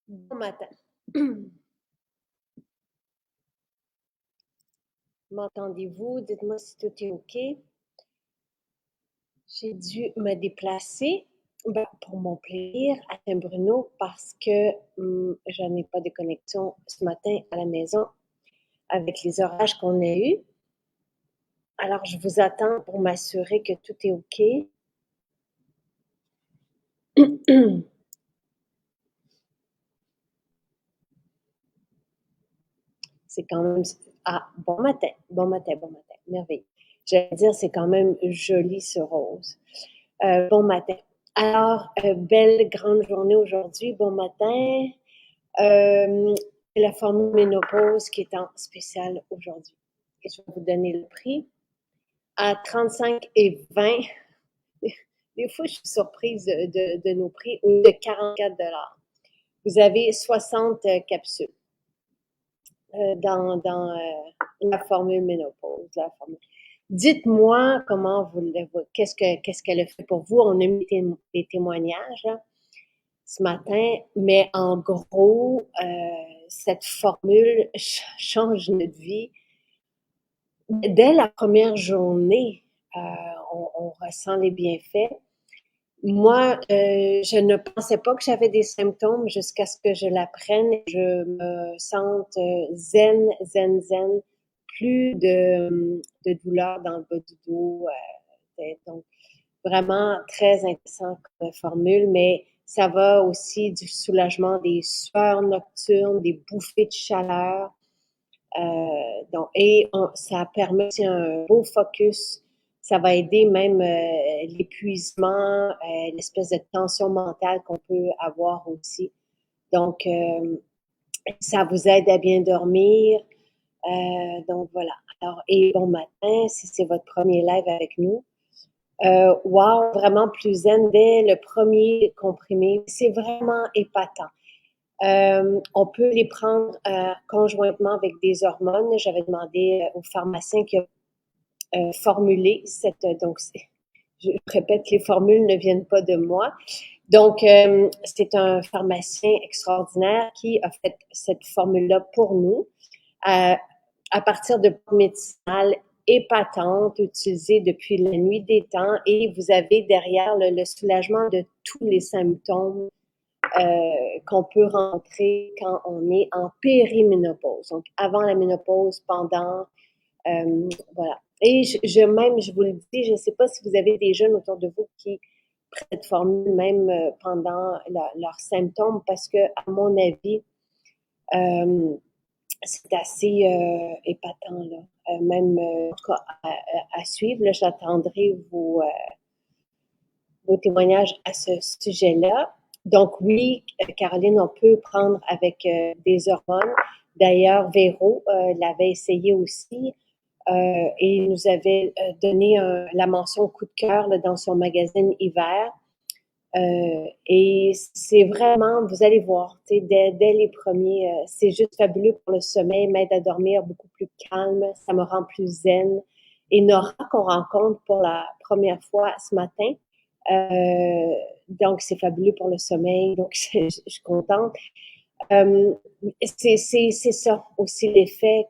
Bon matin. M'entendez-vous? Dites-moi si tout est OK. J'ai dû me déplacer pour mon plaisir à Saint-Bruno parce que je n'ai pas de connexion ce matin à la maison avec les orages qu'on a eus. Alors, je vous attends pour m'assurer que tout est OK. C'est quand même... Ah, bon matin, bon matin, bon matin. Merveilleux. J'allais dire, c'est quand même joli ce rose. Bon matin. Alors, belle grande journée aujourd'hui. Bon matin. La formule ménopause qui est en spécial aujourd'hui. Et je vais vous donner le prix. À 35 et 20. Des fois, je suis surprise de nos prix. Au lieu de 44 $. Vous avez 60 capsules dans la formule ménopause. Dites-moi comment qu'est-ce qu'elle a fait pour vous. On a mis des témoignages là, ce matin, mais en gros, cette formule change notre vie. Dès la première journée, on ressent les bienfaits. Moi, je ne pensais pas que j'avais des symptômes jusqu'à ce que je la prenne et je me sente zen, plus de douleur dans le bas du dos. Donc, vraiment très intéressant comme formule, mais ça va aussi du soulagement des sueurs nocturnes, des bouffées de chaleur. Ça permet aussi un beau focus. Ça va aider même l'épuisement, l'espèce de tension mentale qu'on peut avoir aussi. Donc, ça vous aide à bien dormir. Donc, voilà. Alors, et bon matin, si c'est votre premier live avec nous. Wow, vraiment plus zen dès le premier comprimé. C'est vraiment épatant. On peut les prendre conjointement avec des hormones. J'avais demandé au pharmacien qui a formulé donc je répète que les formules ne viennent pas de moi. Donc, c'est un pharmacien extraordinaire qui a fait cette formule-là pour nous à partir de médicinales épatantes utilisées depuis la nuit des temps et vous avez derrière le soulagement de tous les symptômes qu'on peut rentrer quand on est en périménopause. Donc, avant la ménopause, pendant, voilà. Et je vous le dis, je ne sais pas si vous avez des jeunes autour de vous qui prennent cette formule même pendant leurs symptômes, parce que, à mon avis, c'est assez épatant, là. Même, en tout cas, à suivre. Là, j'attendrai vos témoignages à ce sujet-là. Donc oui, Caroline, on peut prendre avec des hormones. D'ailleurs, Véro l'avait essayé aussi et nous avait donné la mention coup de cœur là, dans son magazine hiver. Et c'est vraiment, vous allez voir, dès les premiers, c'est juste fabuleux pour le sommeil, m'aide à dormir beaucoup plus calme, ça me rend plus zen. Et Nora, qu'on rencontre pour la première fois ce matin, donc c'est fabuleux pour le sommeil, donc je suis contente. C'est ça aussi l'effet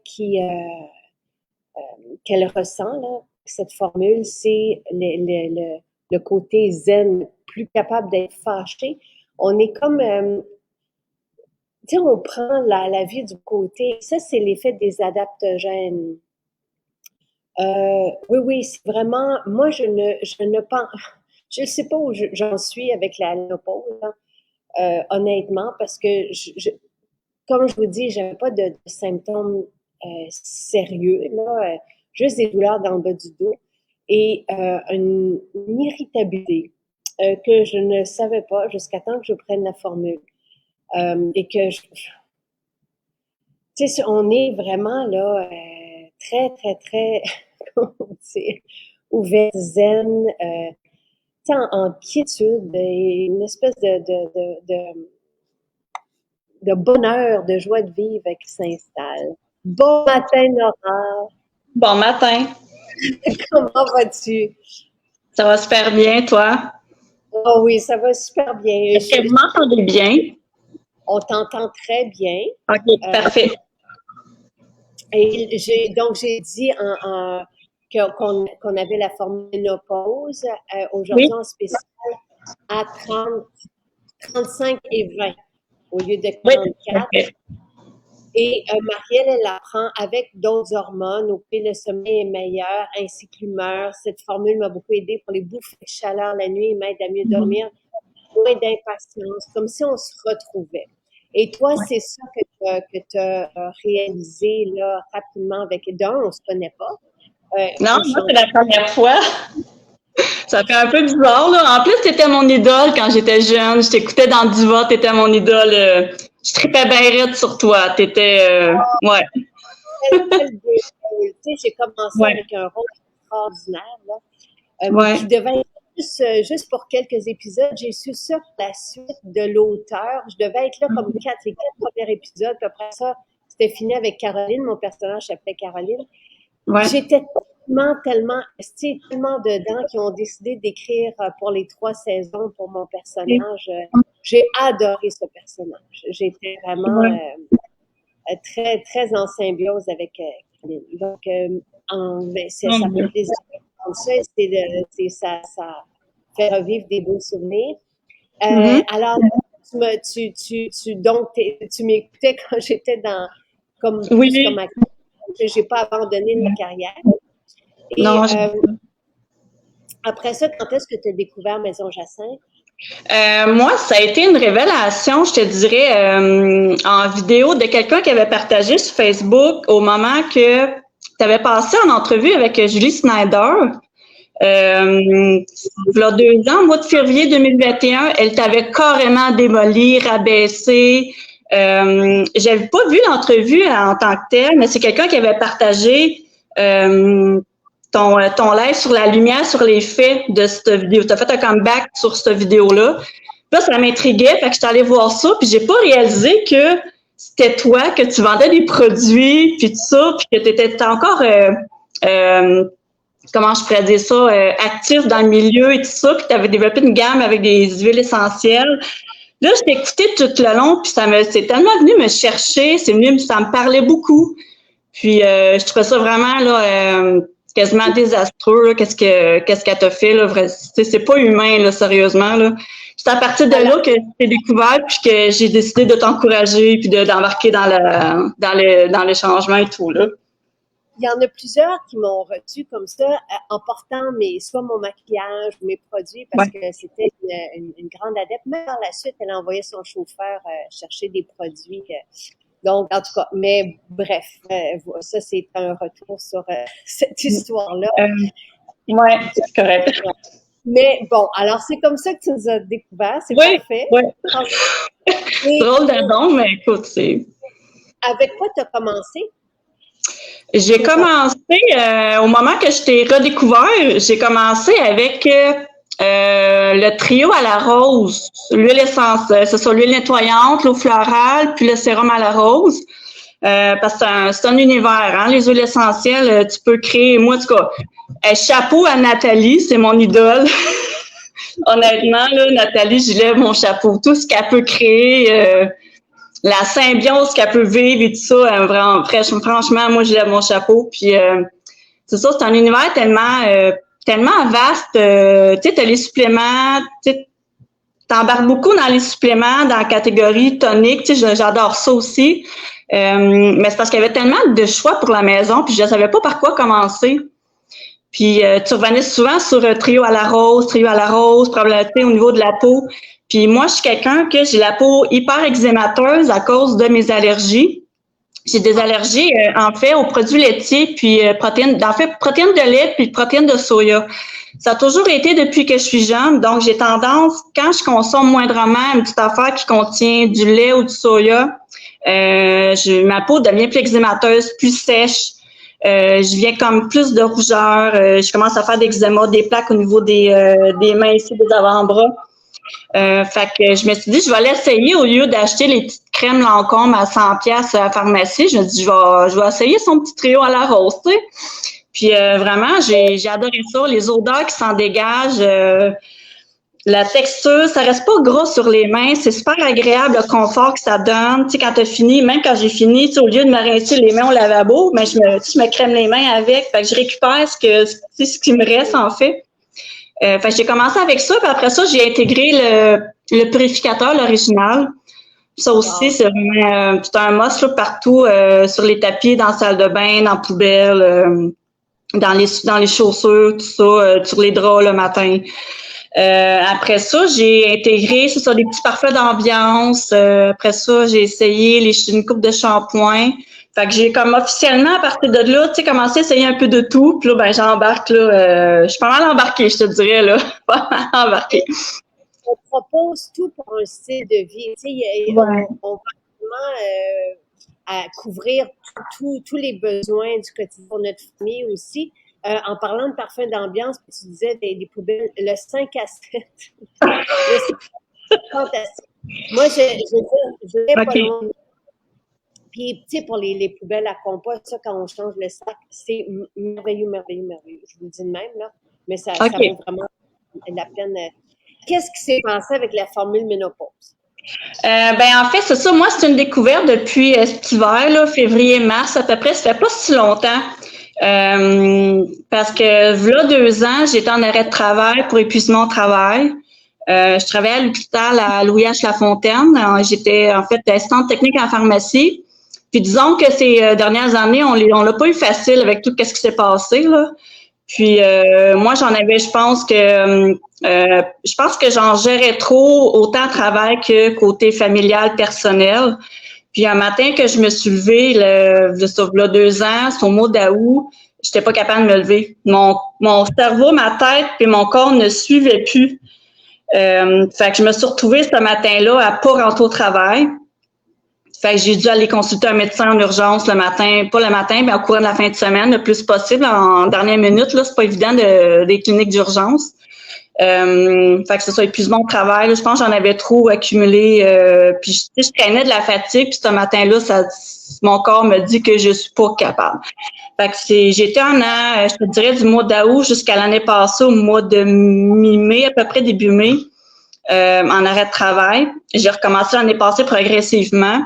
qu'elle ressent, là, cette formule, c'est le côté zen, plus capable d'être fâché. On est comme, tu sais, on prend la vie du côté, ça c'est l'effet des adaptogènes. Oui, c'est vraiment, moi je ne pense, je ne sais pas où j'en suis avec la ménopause, honnêtement, parce que comme je vous dis, j'avais pas de symptômes sérieux, là, juste des douleurs dans le bas du dos et une irritabilité que je ne savais pas jusqu'à temps que je prenne la formule. Et que, tu sais, on est vraiment là très, très, très, comment dire, ouvert, zen, en quiétude, et une espèce de bonheur, de joie de vivre qui s'installe. Bon matin, Nora. Bon matin. Comment vas-tu? Ça va super bien, toi? Oh oui, ça va super bien. Est-ce que vous m'entendez bien? On t'entend très bien. OK, parfait. Et donc, j'ai dit qu'on avait la formule ménopause. Aujourd'hui, Oui. en spécial, à 30, 35 et 20 au lieu de Oui, 44. parfait. Et Marielle, elle apprend avec d'autres hormones, au le sommeil est meilleur, ainsi que l'humeur. Cette formule m'a beaucoup aidé pour les bouffées de chaleur la nuit, m'aide à mieux dormir, moins d'impatience, comme si on se retrouvait. Et toi, c'est ça que tu as réalisé là, rapidement avec d'un, on se connaît pas. Non, moi, c'est la première fois. Ça fait un peu bizarre, là. En plus, t'étais mon idole quand j'étais jeune. Je t'écoutais dans Diva, t'étais mon idole. Je tripais bien raide sur toi. T'étais, ouais. Tu sais, j'ai commencé avec un rôle extraordinaire, là, mais qui devait être juste pour quelques épisodes. J'ai su ça pour la suite de l'auteur. Je devais être là comme les 4 premiers épisodes. Puis après ça, c'était fini avec Caroline. Mon personnage s'appelait Caroline. J'étais tellement investie, tellement dedans qu'ils ont décidé d'écrire pour les 3 saisons pour mon personnage. J'ai adoré ce personnage. J'étais vraiment très, très en symbiose avec Caroline. Donc, ça fait plaisir ça. Ça fait revivre des beaux souvenirs. Alors, tu m'écoutais quand j'étais comme actrice. J'ai pas abandonné ma carrière. Et non, après ça, quand est-ce que tu as découvert Maison Jacinthe? Moi, ça a été une révélation, je te dirais, en vidéo de quelqu'un qui avait partagé sur Facebook au moment que tu avais passé en entrevue avec Julie Snyder. Il y a 2 ans, au mois de février 2021, elle t'avait carrément démoli, rabaissé. J'avais pas vu l'entrevue en tant que telle, mais c'est quelqu'un qui avait partagé ton live sur la lumière, sur les faits de cette vidéo. Tu as fait un comeback sur cette vidéo-là. Là, ça m'intriguait, fait que j'étais allée voir ça, puis j'ai pas réalisé que c'était toi, que tu vendais des produits, puis tout ça, puis que tu étais encore comment je pourrais dire ça, actif dans le milieu et tout ça, puis tu avais développé une gamme avec des huiles essentielles. Là, je t'ai écouté tout le long, puis c'est tellement venu me chercher, ça me parlait beaucoup. Puis je trouvais ça vraiment là quasiment désastreux, là, qu'est-ce qu'elle t'a fait, là, c'est pas humain, là, sérieusement, là. C'est à partir de là que j'ai découvert, puis que j'ai décidé de t'encourager, puis d'embarquer dans le changement et tout, là. Il y en a plusieurs qui m'ont reçu comme ça en portant soit mon maquillage ou mes produits parce que c'était une grande adepte. Même par la suite, elle a envoyé son chauffeur chercher des produits. Donc, en tout cas, mais bref, ça, c'est un retour sur cette histoire-là. Oui, c'est correct. Mais bon, alors c'est comme ça que tu nous as découvert, c'est parfait. Oui, drôle de nom, mais écoute, c'est... Avec quoi tu as commencé? J'ai commencé, au moment que je t'ai redécouvert, j'ai commencé avec le trio à la rose, l'huile essentielle, c'est ça, l'huile nettoyante, l'eau florale, puis le sérum à la rose. Parce que c'est un univers, hein, les huiles essentielles, tu peux créer, moi en tout cas, chapeau à Nathalie, c'est mon idole. Honnêtement, là, Nathalie, je lève mon chapeau. Tout ce qu'elle peut créer, la symbiose qu'elle peut vivre et tout ça, vraiment, franchement, moi, je lève mon chapeau. Puis, c'est ça, c'est un univers tellement vaste. Tu sais, t'as les suppléments, tu sais, t'embarques beaucoup dans les suppléments, dans la catégorie tonique. Tu sais, j'adore ça aussi. Mais c'est parce qu'il y avait tellement de choix pour la maison, puis je ne savais pas par quoi commencer. Puis, tu revenais souvent sur trio à la rose, problématique au niveau de la peau. Puis moi, je suis quelqu'un que j'ai la peau hyper eczémateuse à cause de mes allergies. J'ai des allergies, en fait, aux produits laitiers, puis protéines de lait, puis protéines de soya. Ça a toujours été depuis que je suis jeune, donc j'ai tendance, quand je consomme moindrement une petite affaire qui contient du lait ou du soya, ma peau devient plus eczémateuse, plus sèche. Je viens comme plus de rougeur. Je commence à faire des eczémas, des plaques au niveau des mains ici, des avant-bras. Fait que je me suis dit, je vais l'essayer au lieu d'acheter les petites crèmes Lancôme à 100$ à la pharmacie. Je me dis, je vais essayer son petit trio à la rose, tu sais. Puis vraiment, j'ai adoré ça. Les odeurs qui s'en dégagent, La texture, ça reste pas gras sur les mains. C'est super agréable, le confort que ça donne. Tu sais, quand t'as fini, même quand j'ai fini, tu sais, au lieu de me rincer les mains au lavabo, ben, je me crème les mains avec. Fait que je récupère ce qui me reste, en fait. Fait que j'ai commencé avec ça, puis après ça, j'ai intégré le purificateur, l'original. Ça aussi, c'est vraiment c'est un must là, partout, sur les tapis, dans la salle de bain, dans la poubelle, dans les chaussures, tout ça, sur les draps le matin. Après ça, j'ai intégré, c'est ça, des petits parfums d'ambiance. Après ça, j'ai essayé une coupe de shampoing. Fait que j'ai comme officiellement, à partir de là, tu sais, commencé à essayer un peu de tout. Puis là, ben j'embarque, là. Je suis pas mal embarquée, je te dirais, là. Pas mal embarquée. On propose tout pour un style de vie. Tu sais, Ouais. on va vraiment à couvrir tous les besoins du quotidien pour notre famille aussi. En parlant de parfum d'ambiance, tu disais des poubelles, le 5 à 7. C'est fantastique. Moi, je vais pas loin. Puis, tu sais, pour les poubelles à compost, ça, quand on change le sac, c'est merveilleux, merveilleux, merveilleux. Je vous le dis de même, là. Mais ça vaut vraiment la peine. Qu'est-ce qui s'est passé avec la formule ménopause? Ben en fait, c'est ça. Moi, c'est une découverte depuis cet hiver, là, février-mars à peu près. Ça fait pas si longtemps. Parce que là, 2 ans, j'étais en arrêt de travail pour épuisement au travail. Je travaillais à l'hôpital à Louis-H-Lafontaine. J'étais en fait assistante technique en pharmacie. Puis disons que ces dernières années, on l'a pas eu facile avec tout ce qui s'est passé, là. Puis moi, j'en avais, je pense que j'en gérais trop, autant à travail que côté familial, personnel. Puis un matin que je me suis levée, là, 2 ans, c'est au mois d'août, j'étais pas capable de me lever. Mon cerveau, ma tête puis mon corps ne suivaient plus. Fait que je me suis retrouvée ce matin-là à pas rentrer au travail. Fait que j'ai dû aller consulter un médecin en urgence le matin, pas le matin, mais au cours de la fin de semaine, le plus possible, en dernière minute. Là, c'est pas évident des cliniques d'urgence. Fait que ce soit épuisement au travail. Là, je pense que j'en avais trop accumulé. Puis je traînais de la fatigue. Puis ce matin-là, mon corps me dit que je suis pas capable. Fait que j'étais je te dirais, du mois d'août jusqu'à l'année passée, au mois de mi-mai, à peu près début mai, en arrêt de travail. J'ai recommencé l'année passée progressivement.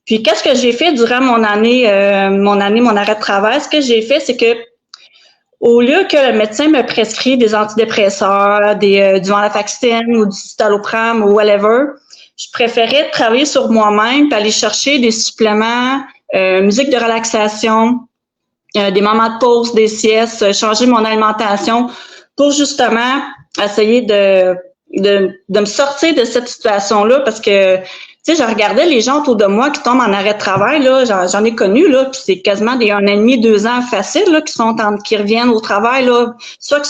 Puis qu'est-ce que j'ai fait durant mon arrêt de travail? Ce que j'ai fait, c'est que au lieu que le médecin me prescrit des antidépresseurs, du venlafaxine ou du citalopram ou whatever, je préférais travailler sur moi-même puis aller chercher des suppléments, musique de relaxation, des moments de pause, des siestes, changer mon alimentation pour justement essayer de me sortir de cette situation-là parce que tu sais, je regardais les gens autour de moi qui tombent en arrêt de travail, là, j'en ai connu, là, puis c'est quasiment des 1 an et demi, 2 ans faciles, là, qui reviennent au travail, là, soit que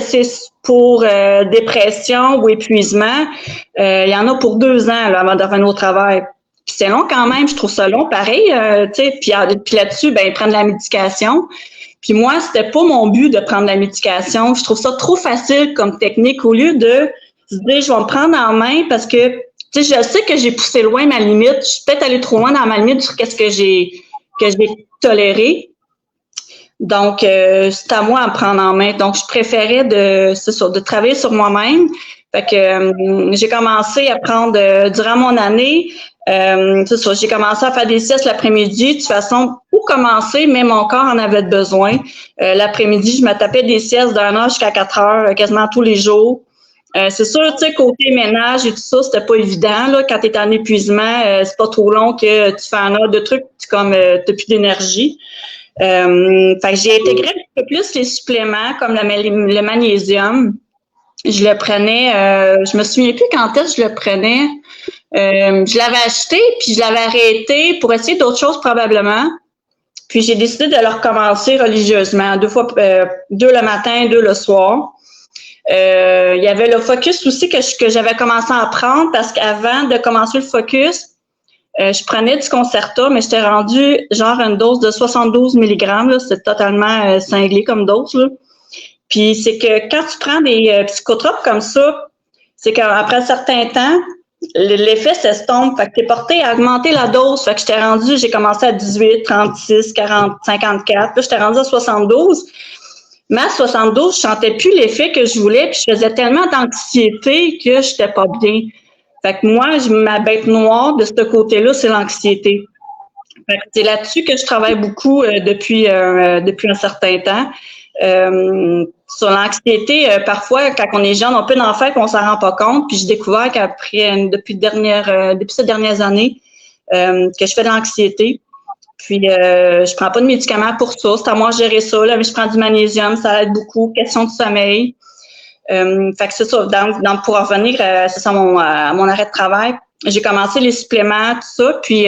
c'est pour dépression ou épuisement, il y en a pour 2 ans, là, avant de revenir au travail. Puis c'est long quand même, je trouve ça long, pareil, tu sais, puis là-dessus, ben, ils prennent de la médication. Puis moi, c'était pas mon but de prendre de la médication. Je trouve ça trop facile comme technique, au lieu de se dire, je vais me prendre en main parce que tu sais, je sais que j'ai poussé loin ma limite. Je suis peut-être allée trop loin dans ma limite sur qu'est-ce que j'ai toléré. Donc, c'est à moi à me prendre en main. Donc, je préférais de travailler sur moi-même. Fait que j'ai commencé à prendre durant mon année. J'ai commencé à faire des siestes l'après-midi. De toute façon, pour commencer, mais mon corps en avait besoin. L'après-midi, je me tapais des siestes d'1 heure jusqu'à 4 heures, quasiment tous les jours. C'est sûr, tu sais, côté ménage et tout ça, c'était pas évident, là. Quand t'es en épuisement, c'est pas trop long que tu fais 1 heure de trucs, t'as plus d'énergie. Fait que j'ai intégré un peu plus les suppléments, comme le magnésium. Je le prenais, je me souviens plus quand est-ce que je le prenais. Je l'avais acheté, puis je l'avais arrêté pour essayer d'autres choses probablement. Puis j'ai décidé de le recommencer religieusement, 2 le matin, 2 le soir. Il y avait le focus aussi que j'avais commencé à prendre parce qu'avant de commencer le focus, je prenais du Concerta, mais j'étais rendue genre une dose de 72 mg. Là, c'est totalement cinglé comme dose. Là. Puis c'est que quand tu prends des psychotropes comme ça, c'est qu'après un certain temps, l'effet s'estompe. Fait que t'es porté à augmenter la dose. Fait que j'ai commencé à 18, 36, 40, 54. Là, j'étais rendue à 72. Mais à 72, je sentais plus l'effet que je voulais, puis je faisais tellement d'anxiété que j'étais pas bien. Fait que moi, ma bête noire de ce côté-là, c'est l'anxiété. Fait que c'est là-dessus que je travaille beaucoup depuis un certain temps. Sur l'anxiété, parfois, quand on est jeune, on peut en faire qu'on s'en rend pas compte. Puis j'ai découvert qu'après, depuis ces dernières années, que je fais de l'anxiété. Puis je prends pas de médicaments pour ça. C'est à moi de gérer ça. Là, mais je prends du magnésium, ça aide beaucoup. Question de sommeil. Fait que c'est ça. Donc pour revenir, c'est ça à mon arrêt de travail. J'ai commencé les suppléments, tout ça. Puis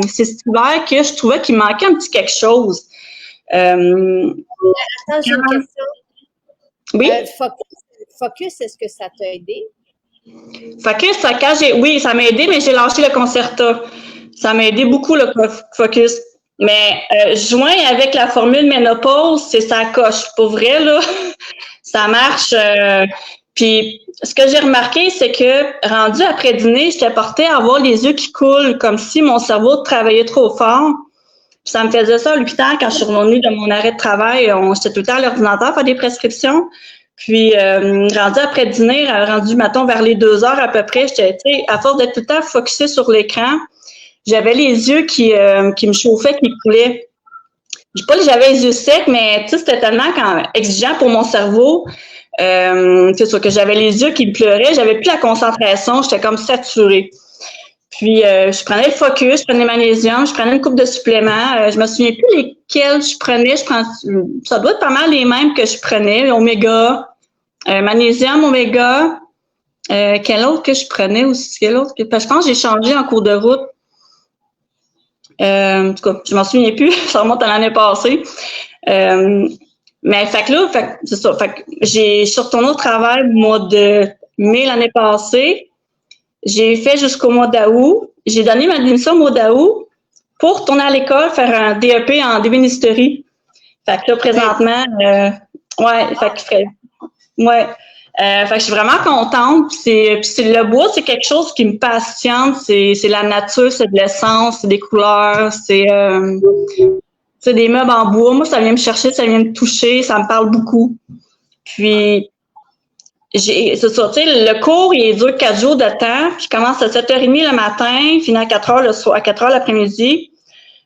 c'est cet hiver que je trouvais qu'il manquait un petit quelque chose. Attends, j'ai une question. Oui. Focus, est-ce que ça t'a aidé? Focus, oui, ça m'a aidé, mais j'ai lâché le Concerta. Ça m'a aidé beaucoup, le Focus. Mais joint avec la formule ménopause, c'est ça coche. Pour vrai, là, ça marche. Puis, ce que j'ai remarqué, c'est que, rendu après dîner, j'étais portée à avoir les yeux qui coulent, comme si mon cerveau travaillait trop fort. Puis ça me faisait ça à l'hôpital quand je suis revenue de mon arrêt de travail. J'étais tout le temps à l'ordinateur à faire des prescriptions. Puis, rendu après dîner, rendu, mettons, vers les 2 heures à peu près, j'étais, tu sais, à force d'être tout le temps focusée sur l'écran, j'avais les yeux qui me chauffaient, qui coulaient. Je dis pas que j'avais les yeux secs, mais tu sais, c'était tellement exigeant pour mon cerveau. C'est sûr que j'avais les yeux qui me pleuraient, j'avais plus la concentration, j'étais comme saturée. Puis je prenais le Focus, je prenais le magnésium, je prenais une coupe de suppléments. Je me souviens plus lesquels je prenais. Ça doit être pas mal les mêmes que je prenais. Oméga, magnésium, oméga. Quel autre que je prenais aussi? Quel autre? Parce que je pense que j'ai changé en cours de route. En tout cas, je m'en souviens plus. Ça remonte à l'année passée. Mais fait que là, c'est ça. Fait que je suis retournée au travail au mois de mai l'année passée. J'ai fait jusqu'au mois d'août. J'ai donné ma démission au mois d'août pour retourner à l'école, faire un DEP en débénisterie. Fait que là, présentement, fait que je suis vraiment contente. Puis le bois, c'est quelque chose qui me passionne. C'est la nature, c'est de l'essence, c'est des couleurs, c'est des meubles en bois. Moi, ça vient me chercher, ça vient me toucher, ça me parle beaucoup. Puis c'est ça, tu sais, le cours, il dure 4 jours de temps. Je commence à 7h30 le matin, finis à 4h le soir, à 4h l'après-midi.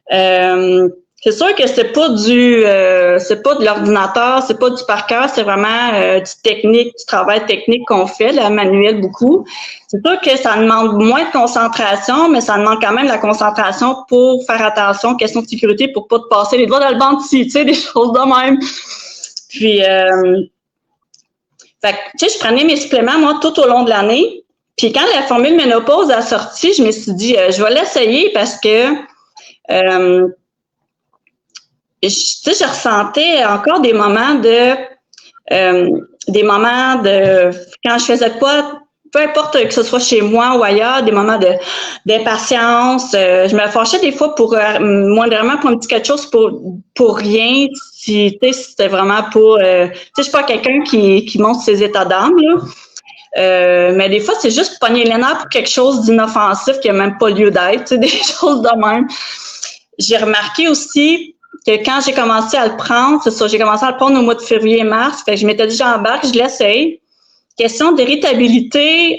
C'est sûr que c'est pas de l'ordinateur, c'est pas du par cœur, c'est vraiment du travail technique qu'on fait, le manuel beaucoup. C'est sûr que ça demande moins de concentration, mais ça demande quand même la concentration pour faire attention aux questions de sécurité, pour pas te passer les doigts dans le banc de tu sais, des choses de même. Puis fait que, tu sais, je prenais mes suppléments, moi, tout au long de l'année. Puis quand la formule ménopause a sorti, je me suis dit, je vais l'essayer parce que, tu sais, je ressentais encore des moments de quand je faisais quoi, peu importe que ce soit chez moi ou ailleurs, des moments d'impatience. Je me fâchais des fois pour moindrement pour un petit quelque chose pour rien. Si c'était vraiment pour je suis pas quelqu'un qui montre ses états d'âme là. Mais des fois, c'est juste pogner les nerfs pour quelque chose d'inoffensif qui n'a même pas lieu d'être, des choses de même. J'ai remarqué aussi que quand j'ai commencé à le prendre, c'est ça, j'ai commencé à le prendre au mois de février-mars, fait que je m'étais dit j'embarque, je l'essaye. Question d'irritabilité,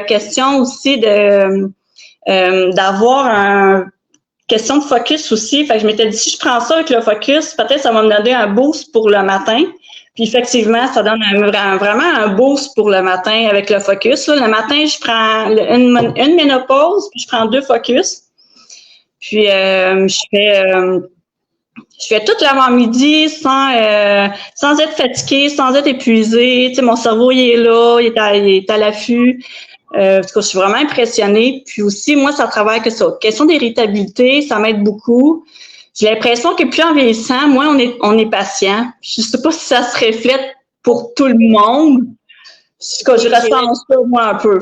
question aussi d'avoir question de focus aussi. Fait que je m'étais dit si je prends ça avec le focus, peut-être ça va me donner un boost pour le matin. Puis effectivement, ça donne vraiment un boost pour le matin avec le focus. Là, le matin, je prends une ménopause, puis je prends 2 focus. Puis je fais tout l'avant-midi sans être fatiguée, sans être épuisée. Tu sais, mon cerveau, il est là, il est à l'affût. Parce que je suis vraiment impressionnée. Puis aussi, moi, ça travaille que ça. Question d'irritabilité, ça m'aide beaucoup. J'ai l'impression que plus en vieillissant, moins on est patient. Je sais pas si ça se reflète pour tout le monde. Je ressens ça, moi, un peu.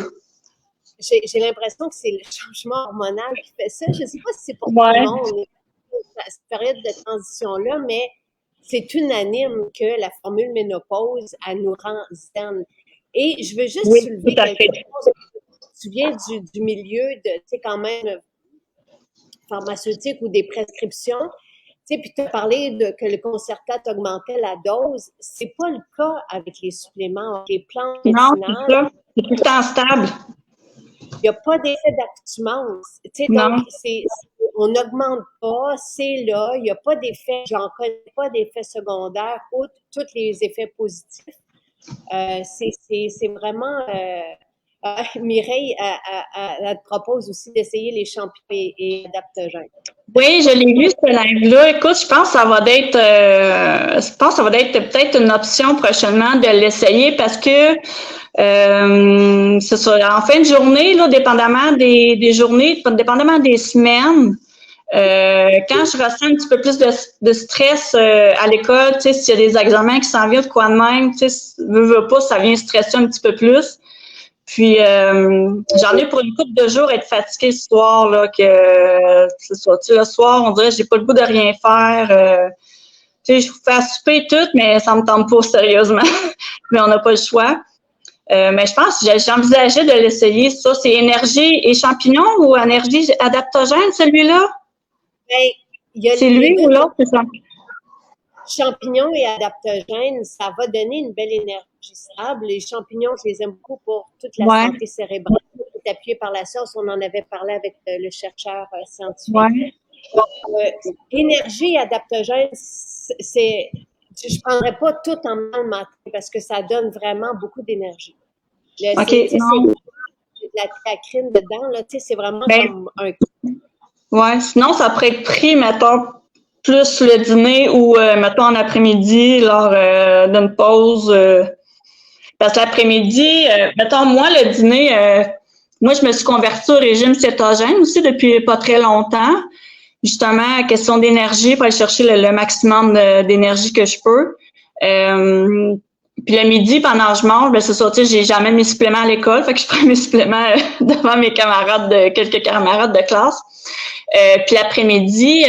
J'ai l'impression que c'est le changement hormonal qui fait ça. Je sais pas si c'est pour tout le monde, cette période de transition-là, mais c'est unanime que la formule ménopause, elle nous rend zen. Et je veux juste soulever quelque chose. Tu viens du milieu de, tu sais, quand même, pharmaceutique ou des prescriptions. Tu sais, puis tu as parlé que le Concerta augmentait la dose. C'est pas le cas avec les suppléments, avec les plantes Non, médicinales. c'est ça. C'est tout le temps stable. Il n'y a pas d'effet d'accoutumance. Tu sais, donc, on n'augmente pas, c'est là, il n'y a pas d'effet, j'en connais pas d'effet secondaire, outre tous les effets positifs. C'est vraiment... Mireille, elle te propose aussi d'essayer les champignons et adaptogènes. Oui, je l'ai vu, ce live-là. Écoute, je pense que ça va être peut-être une option prochainement de l'essayer parce que c'est ça, en fin de journée, là, dépendamment des journées, dépendamment des semaines, quand je ressens un petit peu plus de stress à l'école, tu sais, s'il y a des examens qui s'en viennent de quoi de même, tu sais, veux pas, ça vient stresser un petit peu plus. Puis j'en ai pour une couple de jours être fatiguée ce soir là que c'est ça. Tu sais, le soir, on dirait que j'ai pas le goût de rien faire. Tu sais, je fais à souper tout, mais ça me tente pas sérieusement. Mais on n'a pas le choix. Mais je pense que j'envisageais de l'essayer. Ça, c'est énergie et champignons ou énergie adaptogène, celui-là? Ben, c'est lui ou l'autre, c'est ça? Champignons et adaptogènes, ça va donner une belle énergie stable. Les champignons, je les aime beaucoup pour toute la santé cérébrale. C'est appuyé par la science. On en avait parlé avec le chercheur scientifique. Ouais. Énergie et adaptogène, je prendrais pas tout en même le matin parce que ça donne vraiment beaucoup d'énergie. OK, c'est de la théacrine dedans, là, tu sais, c'est vraiment comme un... Ouais, sinon, ça pourrait être pris, mettons, plus le dîner ou, mettons, en après-midi, lors d'une pause. Parce que l'après-midi, mettons, moi, le dîner, moi, je me suis convertie au régime cétogène aussi depuis pas très longtemps. Justement, question d'énergie, pour aller chercher le maximum d'énergie que je peux. Puis le midi, pendant que je mange, ben c'est ça, tu sais, j'ai jamais mes suppléments à l'école, fait que je prends mes suppléments devant mes quelques camarades de classe. Puis l'après-midi,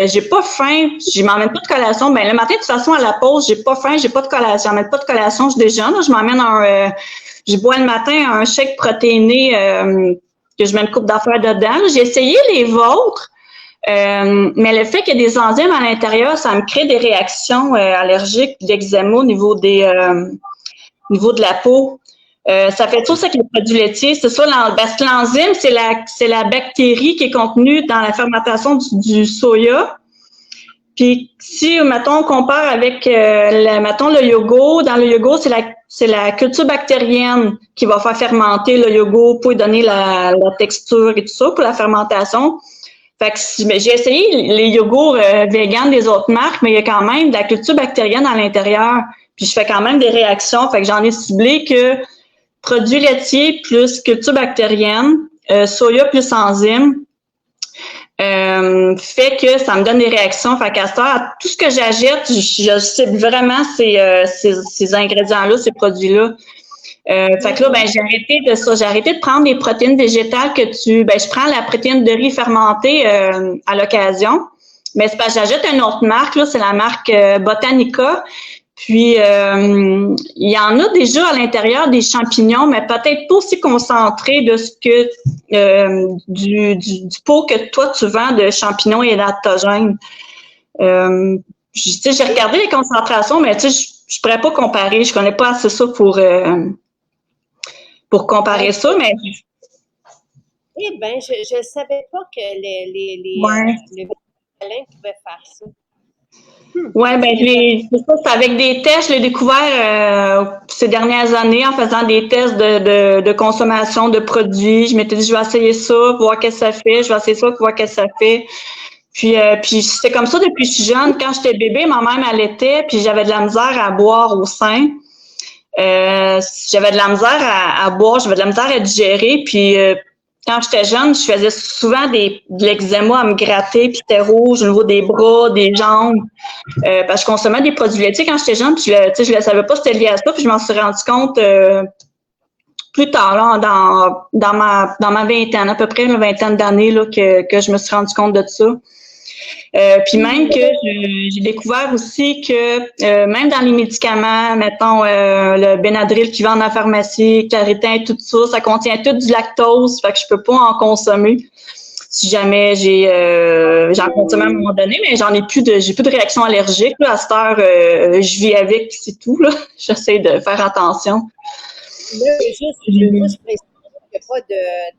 j'ai pas faim, je m'emmène pas de collation. Ben le matin, de toute façon, à la pause, j'ai pas faim, j'ai pas de collation, j'emmène pas de collation, je déjeune. Je m'emmène je bois le matin un shake protéiné que je mets une coupe d'affaires dedans. J'ai essayé les vôtres, mais le fait qu'il y ait des enzymes à l'intérieur, ça me crée des réactions allergiques, d'eczéma au niveau niveau de la peau. Ça fait tout ça avec les produits laitiers. C'est ça, parce que l'enzyme, c'est la bactérie qui est contenue dans la fermentation du soya. Puis si, mettons, on compare avec, mettons, le yogourt, dans le yogourt, c'est la culture bactérienne qui va faire fermenter le yogourt pour lui donner la texture et tout ça pour la fermentation. Fait que j'ai essayé les yogourts véganes des autres marques, mais il y a quand même de la culture bactérienne à l'intérieur. Puis je fais quand même des réactions. Fait que j'en ai ciblé que produits laitiers plus culture bactérienne, soya plus enzymes, fait que ça me donne des réactions. Fait qu'à ça, tout ce que j'achète, je cible vraiment ces ingrédients-là, ces produits-là. Fait que là, ben, j'ai arrêté de ça. J'ai arrêté de prendre des protéines végétales je prends la protéine de riz fermentée à l'occasion. Mais c'est parce que j'achète une autre marque, là, c'est la marque Botanica. Puis, il y en a déjà à l'intérieur des champignons, mais peut-être pas aussi concentré de ce que du pot que toi tu vends de champignons et adaptogènes. J'ai regardé les concentrations, mais je pourrais pas comparer. Je connais pas assez ça pour comparer ça, mais... Eh bien, je ne savais pas que les végétaliens pouvaient faire ça. Oui, ben c'est avec des tests, je l'ai découvert ces dernières années en faisant des tests de consommation de produits. Je m'étais dit, je vais essayer ça, voir qu'est-ce que ça fait. Je vais essayer ça, voir qu'est-ce que ça fait. Puis c'est comme ça depuis que je suis jeune. Quand j'étais bébé, ma mère m'allaitait, puis j'avais de la misère à boire au sein. J'avais de la misère à boire, j'avais de la misère à digérer, puis quand j'étais jeune, je faisais souvent de l'eczéma à me gratter, puis c'était rouge au niveau des bras, des jambes, parce que je consommais des produits laitiers quand j'étais jeune, puis je ne savais pas si c'était lié à ça, puis je m'en suis rendu compte plus tard, là, dans ma vingtaine, à peu près une vingtaine d'années, là, que je me suis rendu compte de ça. Puis même que j'ai découvert aussi que même dans les médicaments, mettons le Benadryl qui vend dans la pharmacie, Claritin, tout ça, ça contient tout du lactose, fait que je peux pas en consommer. si jamais j'en consomme à un moment donné, mais j'ai plus de réaction allergique. Là. À cette heure, je vis avec, c'est tout. Là. J'essaie de faire attention. Là, je veux juste préciser qu'il n'y a pas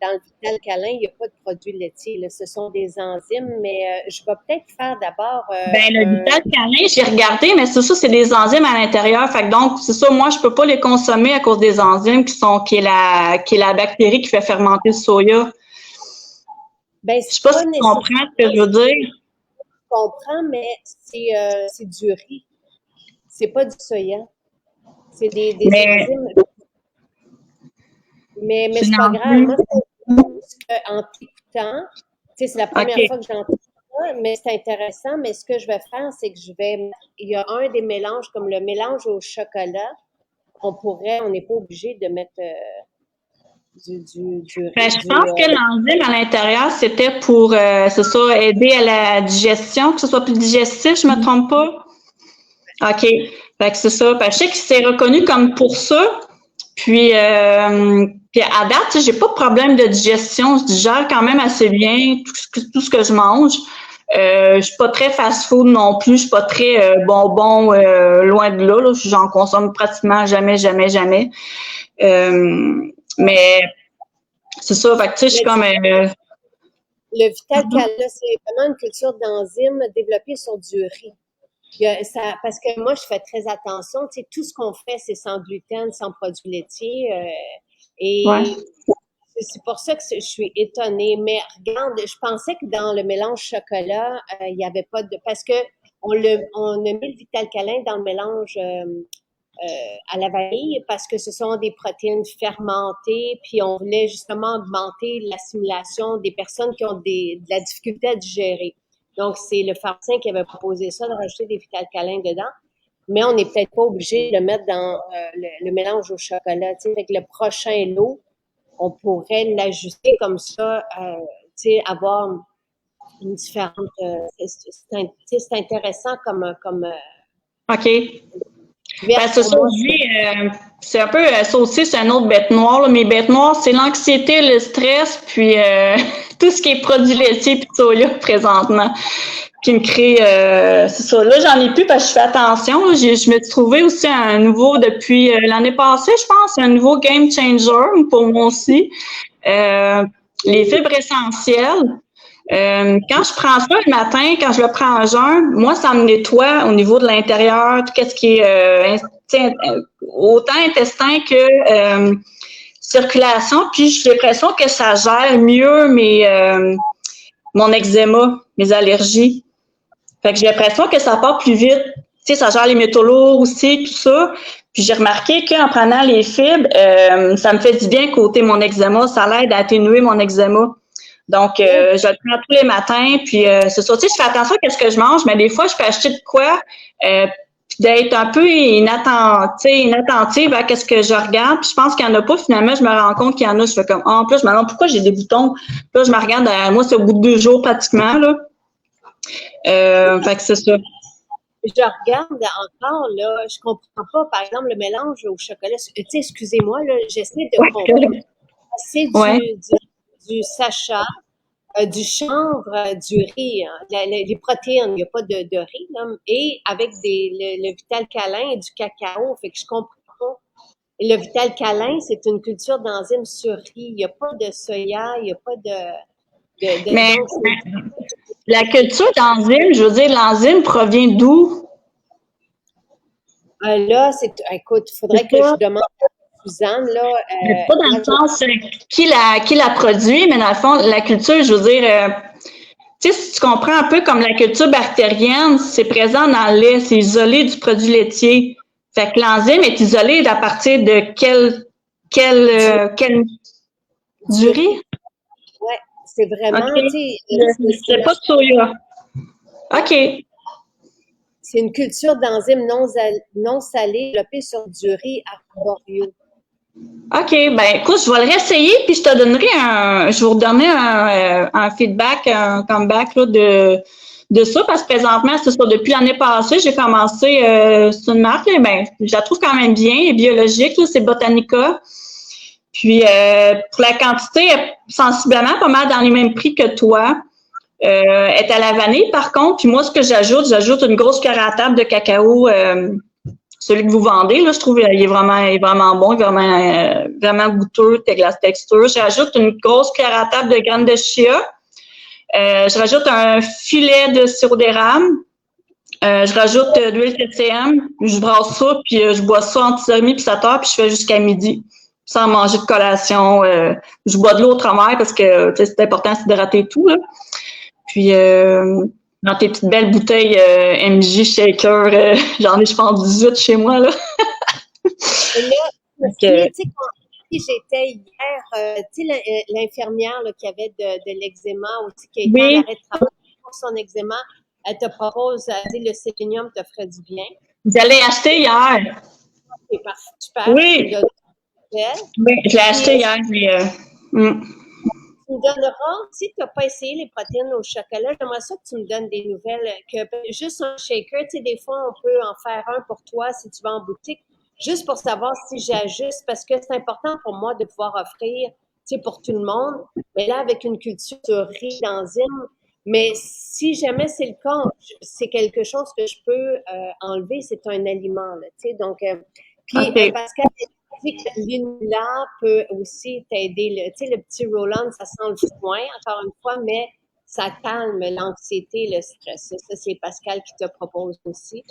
dans le Vital Câlin, il n'y a pas de produits laitiers. Là. Ce sont des enzymes, mais je vais peut-être faire d'abord. Le Vital Câlin, j'ai regardé, mais c'est ça, c'est des enzymes à l'intérieur. Fait que donc, c'est ça, moi, je peux pas les consommer à cause des enzymes qui est la bactérie qui fait fermenter le soya. Ben, je sais pas si tu comprends ce que je veux dire. Je comprends, mais c'est du riz. C'est pas du soya. C'est des enzymes. Mais c'est pas grave. Moi, en t'écoutant, tu sais, c'est la première fois que j'entends ça, mais c'est intéressant. Mais ce que je vais faire, c'est que il y a un des mélanges, comme le mélange au chocolat, on n'est pas obligé de mettre du riz. Je pense que l'enzyme à l'intérieur, c'était pour, c'est ça, aider à la digestion, que ce soit plus digestif, je me trompe pas? OK. Fait que c'est ça. Je sais que c'est reconnu comme pour ça. Puis à date, j'ai pas de problème de digestion. Je digère quand même assez bien tout ce que je mange. Je suis pas très fast-food non plus. Je suis pas très bonbon loin de là. J'en consomme pratiquement jamais. Mais c'est ça. Fait que tu sais, je suis comme... Le Vital Câlin, c'est vraiment une culture d'enzymes développée sur du riz. Parce que moi, je fais très attention. Tu sais, tout ce qu'on fait, c'est sans gluten, sans produits laitiers. C'est pour ça que je suis étonnée. Mais regarde, je pensais que dans le mélange chocolat, il n'y avait pas de... Parce que on a mis le Vital Câlin dans le mélange à la vanille parce que ce sont des protéines fermentées, puis on voulait justement augmenter l'assimilation des personnes qui ont de la difficulté à digérer. Donc, c'est le pharmacien qui avait proposé ça, de rajouter des Vital Câlin dedans. Mais on n'est peut-être pas obligé de le mettre dans le mélange au chocolat. Tu sais, avec le prochain lot, on pourrait l'ajuster comme ça, tu sais, avoir une différente... c'est intéressant comme OK. C'est ça, c'est un peu, ça aussi, c'est un autre bête noire. Là. Mes bêtes noires, c'est l'anxiété, le stress, puis tout ce qui est produits laitiers puis soya présentement, qui me crée, c'est ça. Là, j'en ai plus parce que je fais attention. Là. Je me suis trouvé aussi un nouveau, depuis l'année passée, je pense, un nouveau game changer pour moi aussi. Les fibres essentielles. Quand je prends ça le matin, quand je le prends en jeûne, moi, ça me nettoie au niveau de l'intérieur, tout ce qui est autant intestin que circulation. Puis j'ai l'impression que ça gère mieux mon eczéma, mes allergies. Fait que j'ai l'impression que ça part plus vite. Tu sais, ça gère les métaux lourds aussi, tout ça. Puis j'ai remarqué qu'en prenant les fibres, ça me fait du bien côté mon eczéma. Ça l'aide à atténuer mon eczéma. Donc, je le prends tous les matins, puis c'est ça. Tu sais, je fais attention à ce que je mange, mais des fois, je peux acheter de quoi, puis d'être un peu inattentive à ce que je regarde. Puis je pense qu'il n'y en a pas. Finalement, je me rends compte qu'il y en a. Je fais comme, en plus, je me demande pourquoi j'ai des boutons. Puis là, je me regarde, moi, c'est au bout de 2 jours pratiquement, là. Fait que c'est ça. Je regarde encore, là, je comprends pas, par exemple, le mélange au chocolat. Tu sais, excusez-moi, là, j'essaie de comprendre. C'est du sacha, du chanvre, du riz, hein, les protéines, il n'y a pas de riz, là, et avec le Vital Câlin et du cacao, fait que je comprends pas. Et le Vital Câlin, c'est une culture d'enzymes sur riz, il n'y a pas de soya, il n'y a pas de mais la culture d'enzymes, je veux dire, l'enzyme provient d'où? Là, écoute, il faudrait que je demande Suzanne, là. Pas dans le sens qui la produit, mais dans le fond, la culture, je veux dire, tu sais, si tu comprends un peu comme la culture bactérienne, c'est présent dans le lait, c'est isolé du produit laitier. Fait que l'enzyme est isolée à partir de quel du riz? Oui, c'est vraiment, okay. C'est pas de soya. OK. C'est une culture d'enzymes non salées développée sur du riz arborio. OK, ben écoute, je vais le réessayer, puis je vais vous redonner un feedback, un comeback là, de ça, parce que présentement, c'est ça, depuis l'année passée, j'ai commencé c'est une marque, ben, je la trouve quand même bien, elle est biologique, là, c'est Botanica. Puis, pour la quantité, sensiblement pas mal dans les mêmes prix que toi. Est à la vanille, par contre. Puis moi, ce que j'ajoute une grosse cuillère à table de cacao, celui que vous vendez, là, je trouve il est vraiment bon, vraiment goûteux, la texture. J'ajoute une grosse cuillère à table de graines de chia. Je rajoute un filet de sirop d'érable. Je rajoute de l'huile TCM. Je brasse ça, puis je bois ça en 10h30 puis 7h, puis je fais jusqu'à midi, sans manger de collation. Je bois de l'eau au travers parce que c'est important de s'hydrater et tout, là. Puis, dans tes petites belles bouteilles MJ Shaker, j'en ai, je pense, 18 chez moi, là. Et là, tu sais, quand j'étais hier, tu sais, l'infirmière là, qui avait de l'eczéma aussi, qui a été en arrêt de travail pour son eczéma, elle te propose, elle dit, le sélénium te ferait du bien. Vous allez acheter hier. C'est super. Oui. Oui, je l'ai acheté hier. Tu me donneras, si tu n'as pas essayé les protéines au chocolat, j'aimerais ça que tu me donnes des nouvelles, que juste un shaker, tu sais, des fois, on peut en faire un pour toi si tu vas en boutique, juste pour savoir si j'ajuste, parce que c'est important pour moi de pouvoir offrir, tu sais, pour tout le monde, mais là, avec une culture de riz d'enzymes, mais si jamais c'est le cas, c'est quelque chose que je peux enlever, c'est un aliment, là, tu sais, donc, puis Pascal que l'inulat peut aussi t'aider. Tu sais, le petit Roland, ça sent le foin, encore une fois, mais ça calme l'anxiété, le stress. Ça, c'est Pascal qui te propose aussi.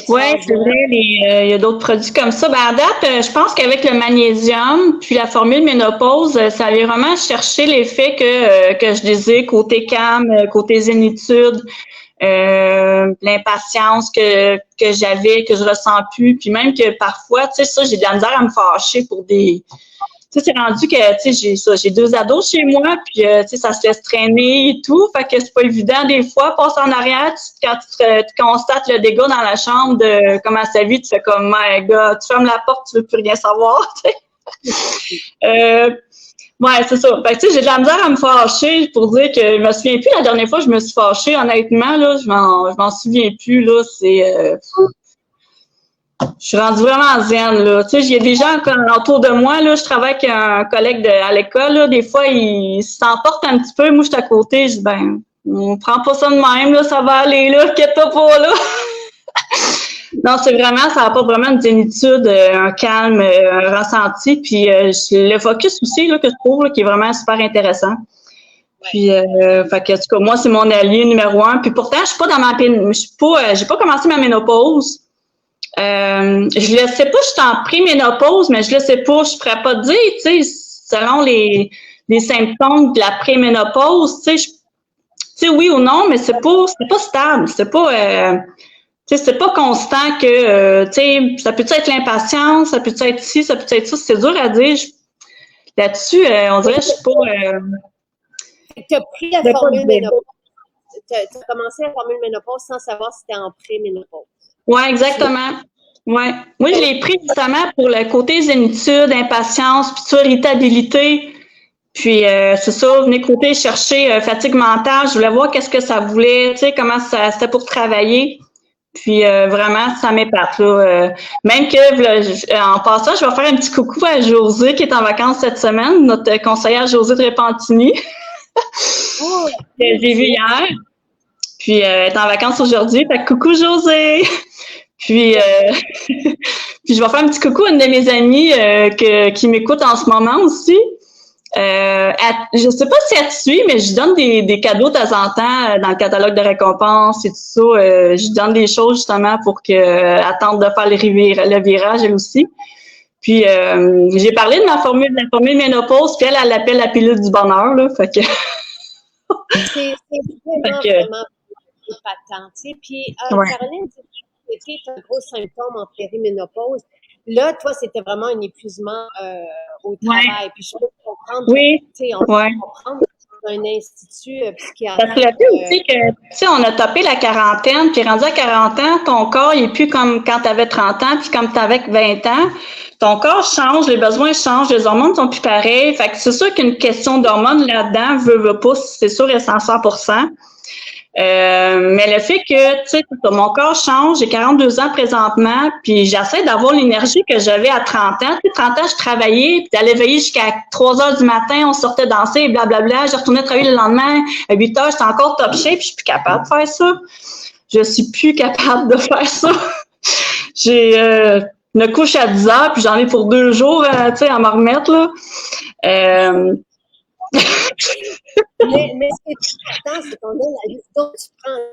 Oui, c'est vrai. Il y a d'autres produits comme ça. Ben, à date, je pense qu'avec le magnésium, puis la formule ménopause, ça allait vraiment chercher l'effet que je disais côté calme, côté zénitude. L'impatience que j'avais, que je ressens plus, puis même que parfois, tu sais, ça, j'ai de la misère à me fâcher pour des... Tu sais, c'est rendu que, tu sais, j'ai 2 ados chez moi, puis, tu sais, ça se laisse traîner et tout, fait que c'est pas évident des fois, passer en arrière, quand tu constates le dégât dans la chambre de comment ça vit, tu fais comme, my God, tu fermes la porte, tu veux plus rien savoir, tu sais. Ouais, c'est ça. Fait que, tu sais, j'ai de la misère à me fâcher pour dire que je me souviens plus la dernière fois que je me suis fâchée, honnêtement, là, je m'en souviens plus, là, c'est... je suis rendue vraiment zen, là. Tu sais, il y a des gens autour de moi, là, je travaille avec un collègue à l'école, là, des fois, il s'emporte un petit peu, moi, je suis à côté, je dis, ben, on prend pas ça de même, là, ça va aller, là, inquiète-toi pas, là. Non, c'est vraiment, ça apporte vraiment une zénitude, un calme, un ressenti, puis le focus aussi, là, que je trouve, là, qui est vraiment super intéressant. Puis, fait que, en tout cas, moi, c'est mon allié numéro 1. Puis pourtant, je suis pas dans j'ai pas commencé ma ménopause. Je le sais pas, je suis en pré-ménopause, mais je le sais pas, je pourrais pas te dire, tu sais, selon les symptômes de la pré-ménopause, tu sais, oui ou non, mais c'est pas stable, c'est pas, tu sais, c'est pas constant que, tu sais, ça peut être l'impatience, ça peut être ci, ça peut être ça, c'est dur à dire. Là-dessus, on dirait que je suis pas... Tu as pris la formule ménopause. Tu as commencé la formule ménopause sans savoir si tu es en pré-ménopause. Oui, exactement. Ouais. Moi, je l'ai pris justement pour le côté zénitude, impatience, puis ça, irritabilité. Puis, c'est ça, venez côté chercher fatigue mentale. Je voulais voir qu'est-ce que ça voulait, tu sais, comment c'était pour travailler. Puis vraiment, ça m'épate, là. Même que, en passant, je vais faire un petit coucou à Josée qui est en vacances cette semaine, notre conseillère Josée de Repentini. Oh, j'ai vu hier. Puis elle est en vacances aujourd'hui. Fait que coucou Josée! Puis, puis je vais faire un petit coucou à une de mes amies qui m'écoute en ce moment aussi. Je sais pas si elle te suit, mais je donne des cadeaux de temps en temps dans le catalogue de récompenses et tout ça. Je donne des choses justement pour qu'elle tente de faire le virage elle aussi. Puis j'ai parlé de la formule ménopause, puis elle l'appelle la pilule du bonheur, là. Fait que c'est vraiment épatant, tu sais. Puis Caroline, c'était un gros symptôme en périménopause. Là, toi, c'était vraiment un épuisement au travail. Puis je peux comprendre. Oui. Tu sais, on peut comprendre dans un institut psychiatrique. Parce que le fait aussi que, tu sais, on a topé la quarantaine, puis rendu à 40 ans, ton corps, il est plus comme quand tu avais 30 ans, puis comme tu avais 20 ans. Ton corps change, les besoins changent, les hormones sont plus pareilles. Fait que c'est sûr qu'une question d'hormones là-dedans, veut pas, c'est sûr, et 100%. Mais le fait que, tu sais, mon corps change, j'ai 42 ans présentement, puis j'essaie d'avoir l'énergie que j'avais à 30 ans. Tu sais, 30 ans, je travaillais, puis j'allais veiller jusqu'à 3 heures du matin, on sortait danser, blablabla. Je retournais travailler le lendemain, à 8 heures, j'étais encore top shape, puis je suis plus capable de faire ça. Je suis plus capable de faire ça. J'ai une couche à 10 heures, puis j'en ai pour 2 jours, tu sais, à me remettre, là. Mais ce qui est important,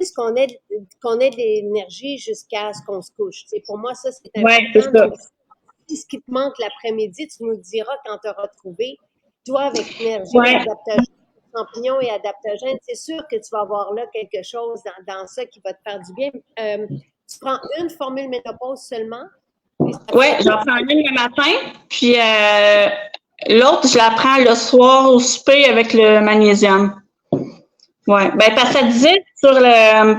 c'est qu'on ait de l'énergie jusqu'à ce qu'on se couche. T'sais, pour moi, ça, c'est important. Ouais, c'est ça. Donc, si ce qui te manque l'après-midi, tu nous diras quand tu auras trouvé. Toi, avec l'énergie, adaptogène, champignons et adaptogène, c'est sûr que tu vas avoir là quelque chose dans ça qui va te faire du bien. Tu prends une formule ménopause seulement? Oui, j'en prends une le matin, puis l'autre, je la prends le soir au souper avec le magnésium. Oui, ben parce que ça disait sur le...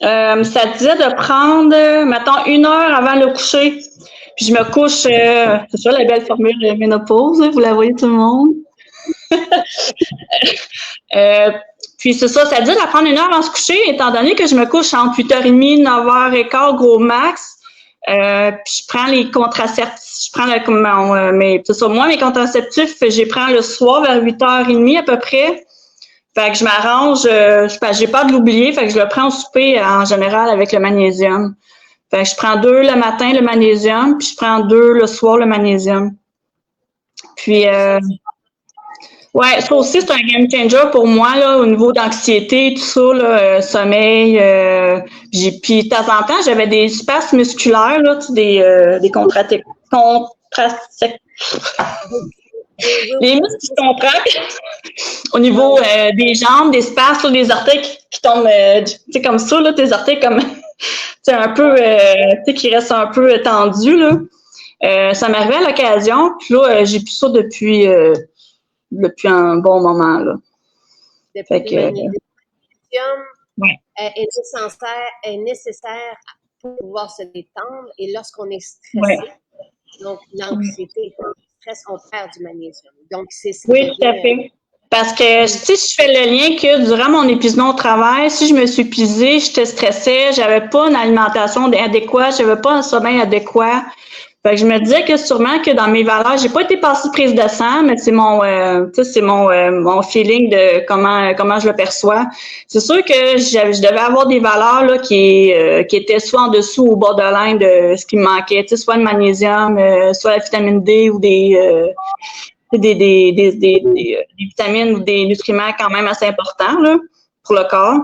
ça disait de prendre, mettons, 1 heure avant le coucher. Puis je me couche, c'est ça la belle formule de ménopause, vous la voyez tout le monde. Puis c'est ça, ça dit de la prendre 1 heure avant de se coucher, étant donné que je me couche entre 8h30, 9h15, gros max. Puis je prends les contraceptifs, c'est ça, moi, mes contraceptifs, je les prends le soir vers 8h30 à peu près. Fait que je m'arrange, j'ai peur de l'oublier, fait que je le prends au souper en général avec le magnésium. Fait que je prends 2 le matin, le magnésium, puis je prends 2 le soir, le magnésium. Puis, ouais, ça aussi, c'est un game changer pour moi, là, au niveau d'anxiété, tout ça, là, sommeil. Puis, de temps en temps, j'avais des spasmes musculaires, là, des contractions. Les muscles qui contractent au niveau des jambes, des spasmes, là, des orteils qui tombent, tu sais, comme ça, là, tes orteils comme, tu sais, un peu, tu sais, qui restent un peu tendus, là. Ça m'arrivait à l'occasion, puis là, j'ai plus ça depuis un bon moment, là. Depuis que le magnésium est nécessaire pour pouvoir se détendre, et lorsqu'on est stressé, donc l'anxiété, le stress, on perd du magnésium. Donc, c'est ça. Oui, tout à fait. Parce que si je fais le lien que durant mon épuisement au travail, si je me suis épuisée, j'étais stressée, j'avais pas une alimentation adéquate, j'avais pas un sommeil adéquat. Fait que je me disais que sûrement que dans mes valeurs, j'ai pas été passée prise de sang, mais c'est mon feeling de comment je le perçois. C'est sûr que je devais avoir des valeurs là qui étaient soit en dessous ou au borderline de ce qui me manquait, tu sais, soit le magnésium, soit la vitamine D ou des vitamines ou des nutriments quand même assez importants là pour le corps.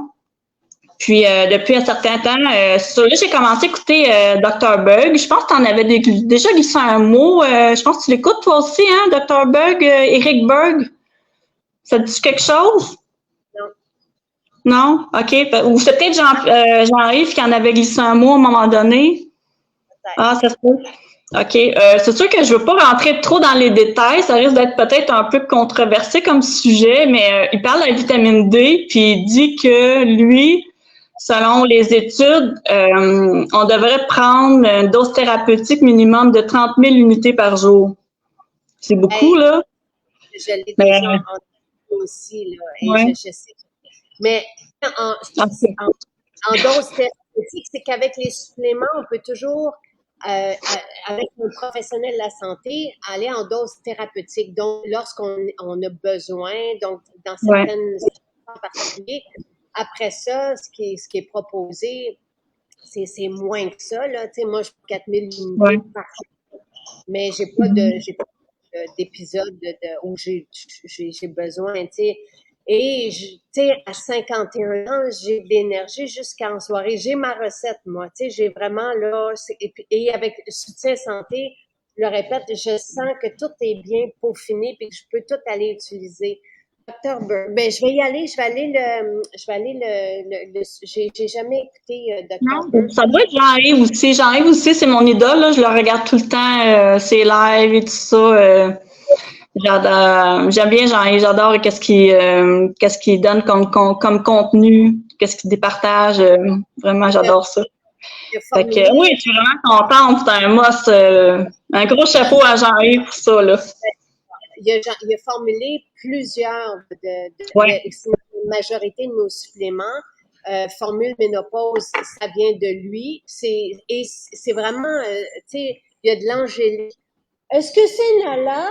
Puis, depuis un certain temps, là, j'ai commencé à écouter Dr. Bug. Je pense que tu en avais déjà glissé un mot. Je pense que tu l'écoutes toi aussi, hein, Dr. Bug, Eric Berg. Ça te dit quelque chose? Non? OK. Ou c'est peut-être Jean-Yves qui en avait glissé un mot à un moment donné. Ah, ça se peut. OK. C'est sûr que je veux pas rentrer trop dans les détails. Ça risque d'être peut-être un peu controversé comme sujet, mais il parle de la vitamine D, puis il dit que lui, selon les études, on devrait prendre une dose thérapeutique minimum de 30 000 unités par jour. C'est beaucoup, là. Je l'ai déjà entendu aussi, là. Et je sais. Mais en dose thérapeutique, c'est qu'avec les suppléments, on peut toujours, avec un professionnel de la santé, aller en dose thérapeutique. Donc, lorsqu'on a besoin, donc dans certaines situations en particulier. Après ça, ce qui est proposé, c'est moins que ça, là. Tu sais, moi, je fais 4000 unités par jour, mais j'ai pas d'épisode où j'ai besoin, tu sais. Et, tu sais, à 51 ans, j'ai de l'énergie jusqu'en soirée. J'ai ma recette, moi. Tu sais, j'ai vraiment, là, et avec le soutien santé, je le répète, je sens que tout est bien peaufiné puis que je peux tout aller utiliser. Dr. Berg. Ben, je vais aller j'ai jamais écouté Dr. Berg. Ça doit être Jean-Yves aussi. Jean-Yves aussi, c'est mon idole, là. Je le regarde tout le temps, ses lives et tout ça. J'aime bien Jean-Yves. J'adore qu'est-ce qu'il donne comme contenu, qu'est-ce qu'il départage. Vraiment, j'adore ça. Fait que, oui, je suis vraiment contente. C'est un must. Un gros chapeau à Jean-Yves pour ça, là. Il a formulé plusieurs, la majorité de nos suppléments. formule ménopause, ça vient de lui. Et c'est vraiment, tu sais, il y a de l'angélique. Est-ce que c'est Nala?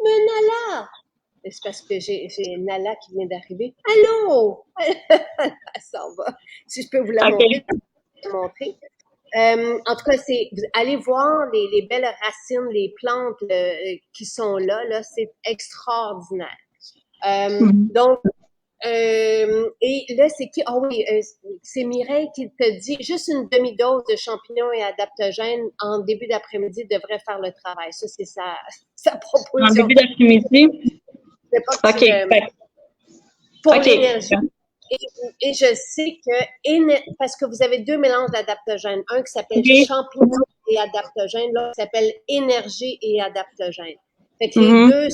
Mais Nala! C'est parce que j'ai Nala qui vient d'arriver. Allô? Elle s'en va. Si je peux vous la montrer, je vais vous la montrer. En tout cas, allez voir les belles racines, les plantes qui sont là, c'est extraordinaire. Donc, et là, c'est qui? Ah oui, c'est Mireille qui te dit juste une demi-dose de champignons et adaptogènes en début d'après-midi devrait faire le travail. Ça, c'est sa proposition. En début d'après-midi? C'est pas que pour l'énergie. Et je sais que, parce que vous avez deux mélanges d'adaptogènes, un qui s'appelle champignons et adaptogènes, l'autre qui s'appelle énergie et adaptogènes. Fait que les deux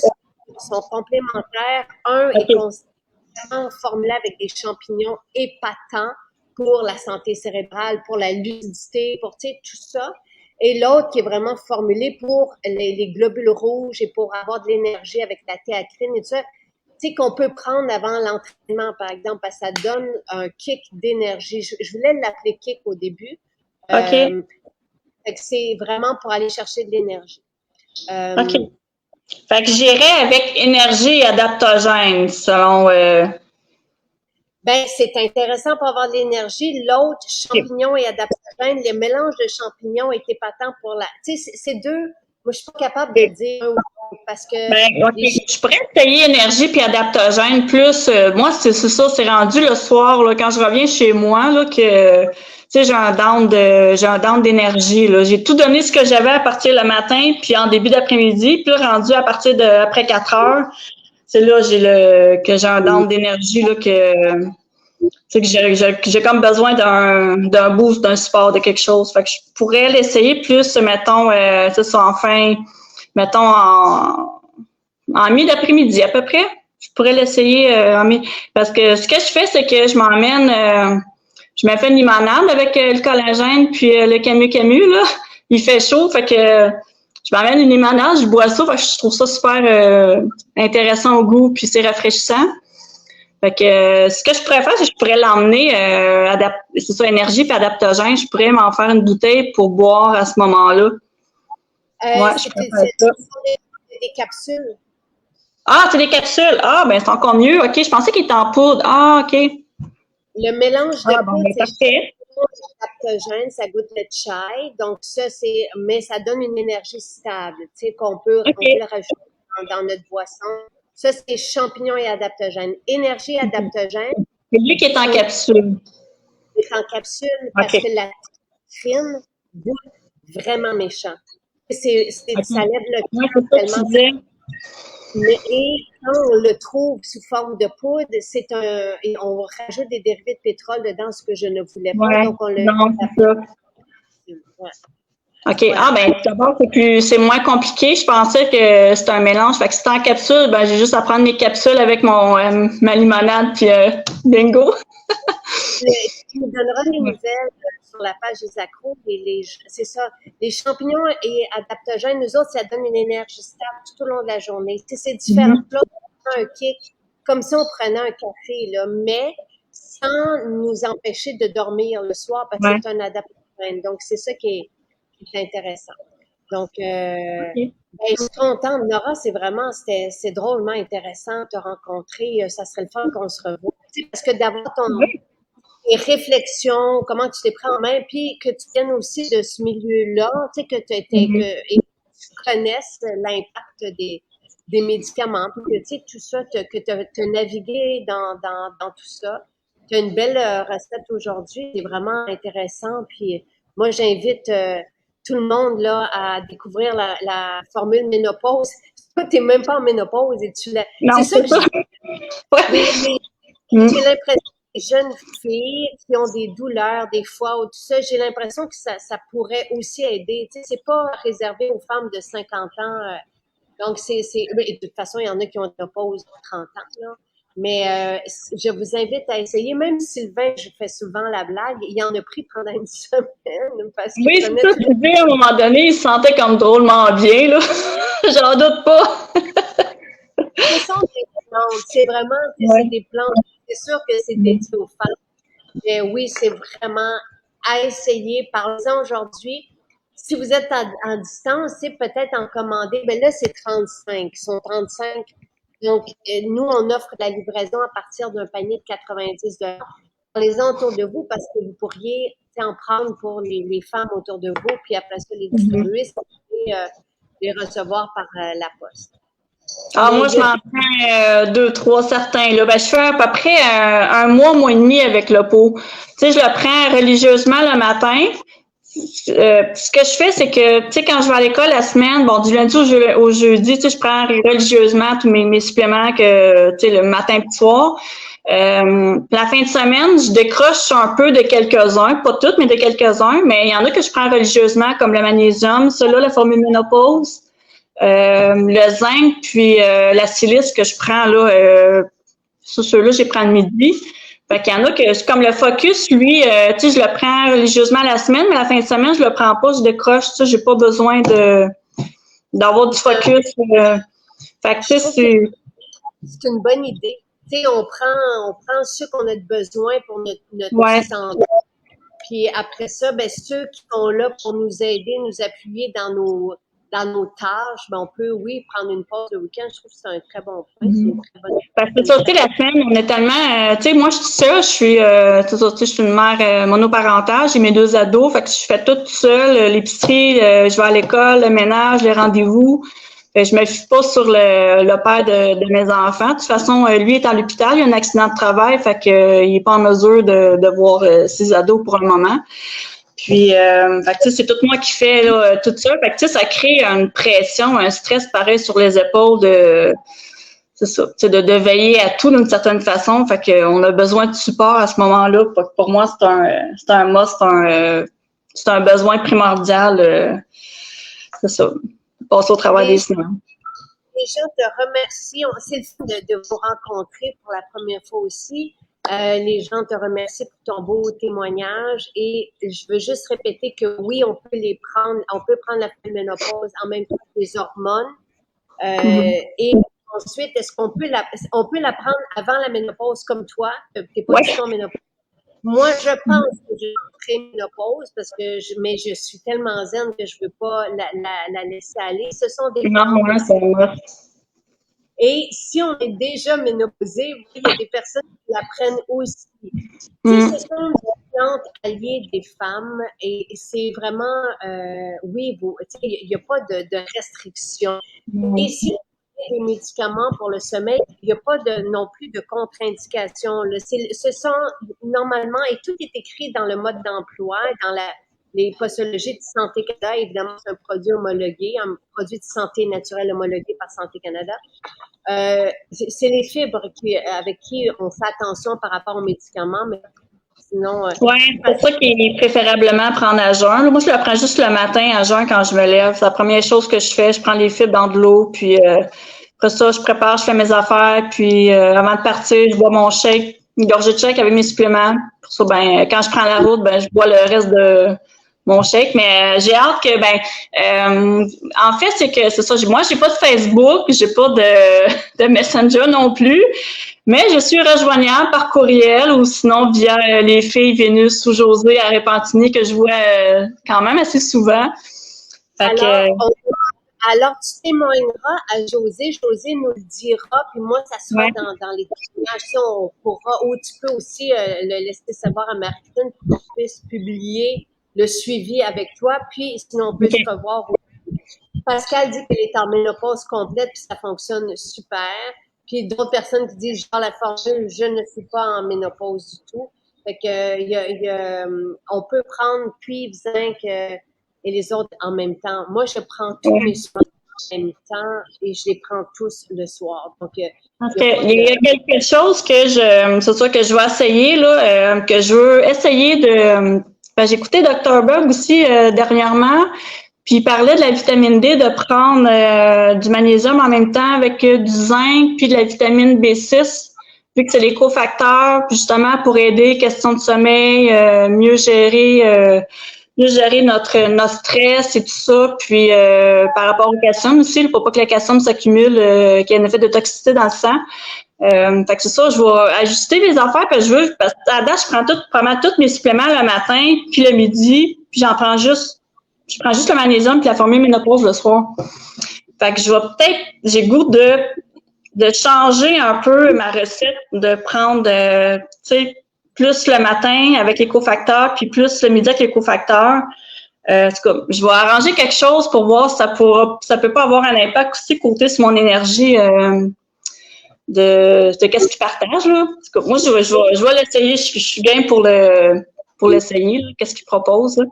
sont complémentaires. Un est constamment formulé avec des champignons épatants pour la santé cérébrale, pour la lucidité, pour tout ça. Et l'autre qui est vraiment formulé pour les globules rouges et pour avoir de l'énergie avec la théacrine et tout ça. Tu sais, qu'on peut prendre avant l'entraînement, par exemple, parce que ça donne un kick d'énergie. Je voulais l'appeler kick au début. OK. Fait que c'est vraiment pour aller chercher de l'énergie. OK. Fait que j'irais avec énergie et adaptogène, selon... Ben, c'est intéressant pour avoir de l'énergie. L'autre, champignons et adaptogène, le mélange de champignons est épatant pour la... Tu sais, c'est deux... Moi, je suis pas capable de dire un ou l'autre parce que... Ben, je pourrais essayer énergie puis adaptogène plus... moi, c'est ça, c'est rendu le soir, là, quand je reviens chez moi, là, que... Tu sais, j'ai un down d'énergie, là. J'ai tout donné ce que j'avais à partir le matin, puis en début d'après-midi, puis là, rendu à partir de après 4 heures, c'est là que j'ai un down d'énergie, là, que... C'est que j'ai comme besoin d'un boost, d'un support, de quelque chose. Fait que je pourrais l'essayer plus, mettons, c'est ça, mettons, en mi d'après-midi, à peu près. Je pourrais l'essayer parce que ce que je fais, c'est que je me fais une limonade avec le collagène puis le camu, là. Il fait chaud, fait que je m'amène une limonade, je bois ça, fait que je trouve ça super intéressant au goût, puis c'est rafraîchissant. Fait que ce que je pourrais faire, c'est que je pourrais l'emmener, c'est ça, énergie puis adaptogène, je pourrais m'en faire une bouteille pour boire à ce moment-là. C'est des capsules. Ah, c'est des capsules. Ah, ben c'est encore mieux. OK, je pensais qu'il était en poudre. Ah, OK. Le mélange de poudre, c'est parfait. Adaptogène, ça goûte le chai. Donc ça, mais ça donne une énergie stable, tu sais, qu'on peut le rajouter dans notre boisson. Ça, c'est champignons et adaptogènes. Énergie adaptogène. C'est lui qui est en capsule. Il est en capsule parce que la fine goûte vraiment méchant. Ça lève le cœur tellement. Mais quand on le trouve sous forme de poudre, on rajoute des dérivés de pétrole dedans, ce que je ne voulais pas. Donc on le. Non, c'est ça. Ouais. OK. Ah, ben, d'abord, c'est moins compliqué. Je pensais que c'était un mélange. Fait que si c'est en capsule, ben, j'ai juste à prendre mes capsules avec ma limonade, puis bingo. Tu me donneras des nouvelles sur la page des accros. C'est ça. Les champignons et adaptogènes, nous autres, ça donne une énergie stable tout au long de la journée. Tu sais, c'est différent. Là, on prend un kick, comme si on prenait un café, là, mais sans nous empêcher de dormir le soir parce que c'est un adaptogène. Donc, c'est ça qui est intéressant. Donc, je suis contente. Nora, c'est drôlement intéressant de te rencontrer. Ça serait le fun qu'on se revoie. Parce que d'avoir tes réflexions, comment tu t'es pris en main, puis que tu viennes aussi de ce milieu-là, tu sais, que tu connaisses l'impact des médicaments, puis que tu sais, tout ça, que tu as navigué dans tout ça. Tu as une belle recette aujourd'hui. C'est vraiment intéressant. Puis moi, j'invite tout le monde là à découvrir la formule ménopause. Toi, tu n'es même pas en ménopause et tu l'as. Non, c'est ça. J'ai l'impression que les jeunes filles qui ont des douleurs, des fois, ou tout ça, j'ai l'impression que ça pourrait aussi aider. Tu sais, c'est pas réservé aux femmes de 50 ans. Donc, de toute façon, il y en a qui ont une ménopause de 30 ans, là. Mais je vous invite à essayer. Même Sylvain, je fais souvent la blague, il en a pris pendant une semaine. Parce oui, c'est ça, je dis, à un moment donné, il se sentait comme drôlement bien, là. J'en doute pas. Ce sont des plantes, c'est vraiment c'est des plantes. C'est sûr que c'est dédié aux femmes. Mais oui, c'est vraiment à essayer. Parlez-en aujourd'hui. Si vous êtes en distance, c'est peut-être en commander. Ben là, c'est 35. Ils sont 35. Donc, nous, on offre la livraison à partir d'un panier de 90 $. Parlez-en autour de vous parce que vous pourriez en prendre pour les femmes autour de vous, puis après ça, les distribuer, si vous pouvez les recevoir par la poste. Ah, moi, je m'en prends 2, 3 certains. Là. Ben, je fais à peu près un mois et demi avec le pot. Tu sais, je le prends religieusement le matin. Ce que je fais, c'est que, tu sais, quand je vais à l'école la semaine, bon, du lundi au jeudi, tu sais, je prends religieusement tous mes suppléments que, tu sais, le matin et le soir. La fin de semaine, je décroche un peu de quelques-uns, pas toutes, mais de quelques-uns, mais il y en a que je prends religieusement, comme le magnésium, ceux-là, la formule ménopause, le zinc, puis la silice que je prends, là, ceux-là, je les prends le midi. Fait qu'il y en a que, comme le focus, lui, tu sais, je le prends religieusement la semaine, mais la fin de semaine, je le prends pas, je décroche, tu sais, j'ai pas besoin d'avoir du focus. Fait que, tu sais, c'est une bonne idée. Tu sais, on prend ce qu'on a besoin pour notre santé. Puis après ça, ben, ceux qui sont là pour nous aider, nous appuyer dans nos tâches, ben, on peut, oui, prendre une pause le week-end. Je trouve que c'est un très bon point. C'est une très bonne parce que ça aussi, la semaine, on est tellement, tu sais, moi, je suis seule, je suis une mère monoparentale, j'ai mes 2 ados, fait que je fais tout seule, l'épicerie, je vais à l'école, le ménage, les rendez-vous. Je me fie pas sur le père de mes enfants. De toute façon, lui est à l'hôpital, il a un accident de travail, fait que il est pas en mesure de voir ses ados pour le moment. Puis, fait que, c'est tout moi qui fais là, tout ça. Fait que, ça crée une pression, un stress pareil sur les épaules c'est ça, de veiller à tout d'une certaine façon. Fait qu'on a besoin de support à ce moment-là. Pour moi, c'est un must, c'est un besoin primordial. C'est ça. Passer au travers des semaines. Les gens te remercient. C'est le fun de vous rencontrer pour la première fois aussi. Les gens te remercient pour ton beau témoignage et je veux juste répéter que oui, on peut prendre la ménopause en même temps que les hormones. Et ensuite, est-ce qu'on peut la prendre avant la ménopause comme toi? Tu n'es pas du tout en ménopause. Moi, je pense que je ferai ménopause parce que mais je suis tellement zen que je veux pas la laisser aller. Ce sont des Et si on est déjà ménopausé, il y a des personnes qui la prennent aussi. Ce sont des plantes alliées des femmes et c'est vraiment, oui, il n'y a pas de restriction. Et si des médicaments pour le sommeil, il n'y a pas non plus de contre-indication. Ce sont normalement, et tout est écrit dans le mode d'emploi, dans les posologies de Santé Canada. Évidemment, c'est un produit homologué, un produit de santé naturelle homologué par Santé Canada. C'est les fibres avec qui on fait attention par rapport aux médicaments, mais sinon... oui, c'est ça qui est préférablement prendre à jeun. Moi, je le prends juste le matin à jeun quand je me lève. C'est la première chose que je fais. Je prends les fibres dans de l'eau, puis après ça, je prépare, je fais mes affaires, puis avant de partir, je bois mon shake, une gorgée de shake avec mes suppléments. Pour ça, ben, quand je prends la route, ben, je bois le reste de mon shake. Mais j'ai hâte que, en fait, c'est ça. Moi, j'ai pas de Facebook, j'ai pas de Messenger non plus. Mais je suis rejoignable par courriel ou sinon via les filles Vénus ou Josée à Repentigny que je vois quand même assez souvent. Alors, tu témoigneras à Josée. Josée nous le dira, puis moi, ça sera dans les témoignages. On pourra, ou tu peux aussi le laisser savoir à Marie-Christine pour qu'on puisse publier le suivi avec toi, puis sinon on peut se revoir. Pascal dit qu'elle est en ménopause complète, puis ça fonctionne super. Puis d'autres personnes qui disent, genre la formule, je ne suis pas en ménopause du tout. Fait que on peut prendre cuivre, zinc et les autres en même temps. Moi, je prends tous mes soins en même temps et je les prends tous le soir. Donc, il y a quelque chose que c'est ça que je vais essayer là, que je veux essayer de. J'ai écouté Dr. Bug aussi dernièrement. Puis il parlait de la vitamine D, de prendre du magnésium en même temps avec du zinc, puis de la vitamine B6, vu que c'est les cofacteurs, puis justement pour aider, question de sommeil, mieux gérer notre stress et tout ça. Puis par rapport au calcium aussi, il ne faut pas que le calcium s'accumule, qu'il y ait un effet de toxicité dans le sang. Fait que c'est ça, je vais ajuster les affaires parce que à date, je prends pas mal tous mes suppléments le matin, puis le midi, puis je prends juste le magnésium puis la formule ménopause le soir. Fait que j'ai le goût de changer un peu ma recette, de prendre, tu sais, plus le matin avec les cofacteurs, puis plus le midi avec les cofacteurs. En tout cas, je vais arranger quelque chose pour voir si ça peut pas avoir un impact aussi côté sur mon énergie de qu'est-ce qu'ils partagent, là. En tout cas, moi, je vais l'essayer. Je suis game pour l'essayer, là, qu'est-ce qu'ils proposent, là.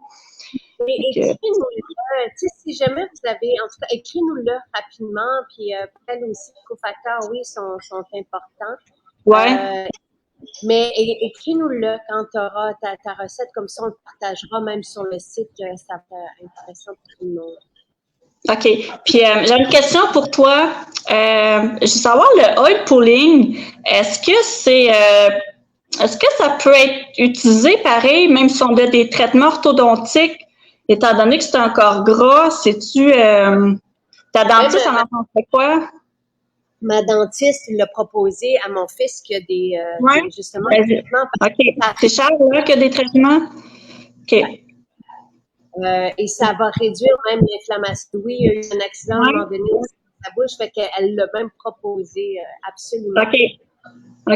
Et écrivez-nous-le, tu sais, si jamais vous avez, en tout cas, écris-nous-le rapidement, puis peut-être aussi les cofacteurs, oui, sont importants. Ouais. Mais écris-nous-le quand tu auras ta recette, comme ça, on le partagera même sur le site, ça va être intéressant pour tout le monde. OK. Puis, j'ai une question pour toi. Je veux savoir, le oil pulling, est-ce que ça peut être utilisé pareil, même si on a des traitements orthodontiques, étant donné que c'est un corps gras, ta dentiste en entend quoi? Ma dentiste l'a proposé à mon fils qui a justement des traitements. OK. C'est cher, là, qu'il y a des traitements? OK. Et ça va réduire même l'inflammation. Oui, il y a eu un accident à un moment donné dans sa bouche, fait qu'elle l'a même proposé absolument. OK.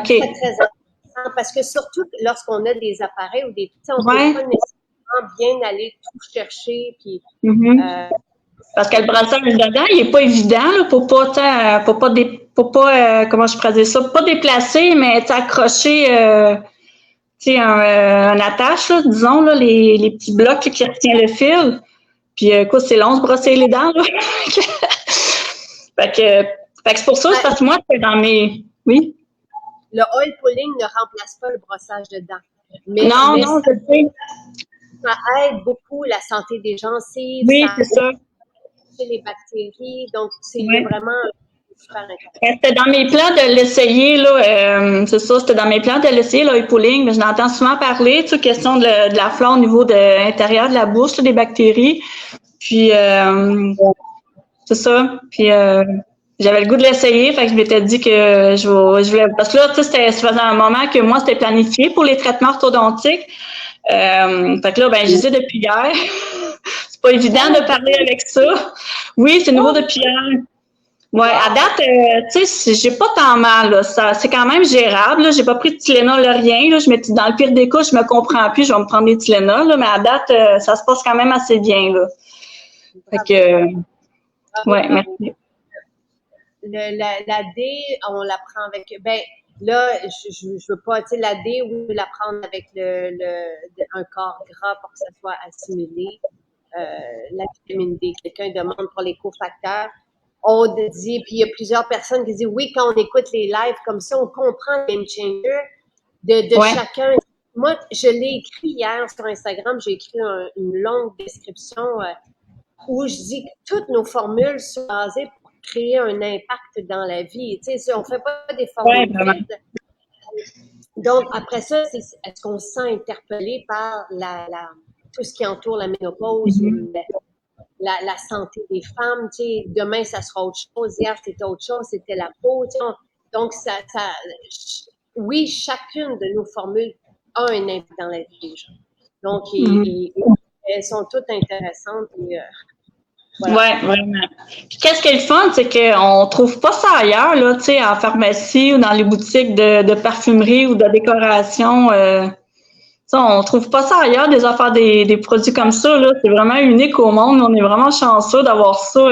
C'est très intéressant parce que surtout lorsqu'on a des appareils ou des petits, on ne peut pas nécessairement bien aller tout chercher. Puis, parce que le brassage dedans, il n'est pas évident là, pour pas comment je pourrais dire ça, pas déplacer, mais accrocher un attache, là, disons, là, les petits blocs qui retiennent le fil. Puis quoi, c'est long de brosser les dents, là. fait que c'est pour ça, c'est parce que moi, c'est dans mes. Oui. Le oil pulling ne remplace pas le brossage de dents. Non, je sais. Ça aide beaucoup la santé des gencives. Oui, c'est ça. Les bactéries, donc c'est vraiment super intéressant. C'était dans mes plans de l'essayer, là, c'est ça, c'était dans mes plans de l'essayer, l'oil pulling, mais je l'entends souvent parler, tu sais, question de la flore au niveau de l'intérieur de la bouche, là, des bactéries, puis c'est ça, puis j'avais le goût de l'essayer, fait que je m'étais dit que je voulais, parce que là, tu sais, ça faisait un moment que moi, c'était planifié pour les traitements orthodontiques, fait que là, ben, j'y sais depuis hier. C'est pas évident de parler avec ça. Oui, c'est nouveau depuis hier. Ouais, à date, tu sais, j'ai pas tant mal, là. C'est quand même gérable, là. J'ai pas pris de Tylenol, rien, là. Dans le pire des cas, je me comprends plus, je vais me prendre des Tylenol, là. Mais à date, ça se passe quand même assez bien, là. Fait que, ouais, merci. La D, on la prend avec, ben, là, je veux pas, tu sais, la D, oui, la prendre avec un corps gras pour que ça soit assimilé. La vitamine D, quelqu'un demande pour les cofacteurs. On dit, puis il y a plusieurs personnes qui disent, oui, quand on écoute les lives comme ça, on comprend le game changer de chacun. Moi, je l'ai écrit hier sur Instagram, j'ai écrit une longue description où je dis que toutes nos formules sont basées pour créer un impact dans la vie. Tu sais, on fait pas des formules vides. Donc, après ça, est-ce qu'on se sent interpellé par tout ce qui entoure la ménopause ou la santé des femmes, tu sais, demain, ça sera autre chose, hier, c'était autre chose, c'était la peau, tu sais, donc, oui, chacune de nos formules a un impact dans la vie des gens. Donc, elles sont toutes intéressantes et voilà. Ouais, vraiment. Puis qu'est-ce qui est le fun, c'est qu'on trouve pas ça ailleurs, là, tu sais, en pharmacie ou dans les boutiques de parfumerie ou de décoration. On trouve pas ça ailleurs, des affaires, des produits comme ça, là. C'est vraiment unique au monde. On est vraiment chanceux d'avoir ça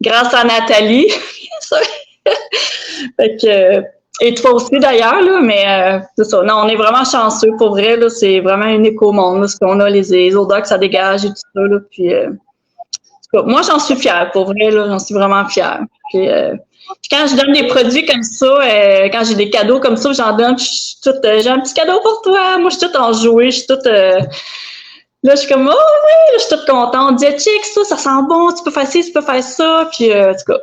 grâce à Nathalie. Fait que, et toi aussi d'ailleurs, là, mais c'est ça. Non, on est vraiment chanceux pour vrai, là. C'est vraiment unique au monde, là, ce qu'on a, les odeurs que ça dégage et tout ça, là. Puis, moi, j'en suis fière, pour vrai, là. J'en suis vraiment fière. Puis quand je donne des produits comme ça, quand j'ai des cadeaux comme ça, j'en donne, j'ai un petit cadeau pour toi. Moi, je suis toute enjouée, je suis toute... là, je suis comme, oh oui, là, je suis toute contente. On dit, check, ça sent bon, tu peux faire ci, tu peux faire ça. Puis, en tout cas,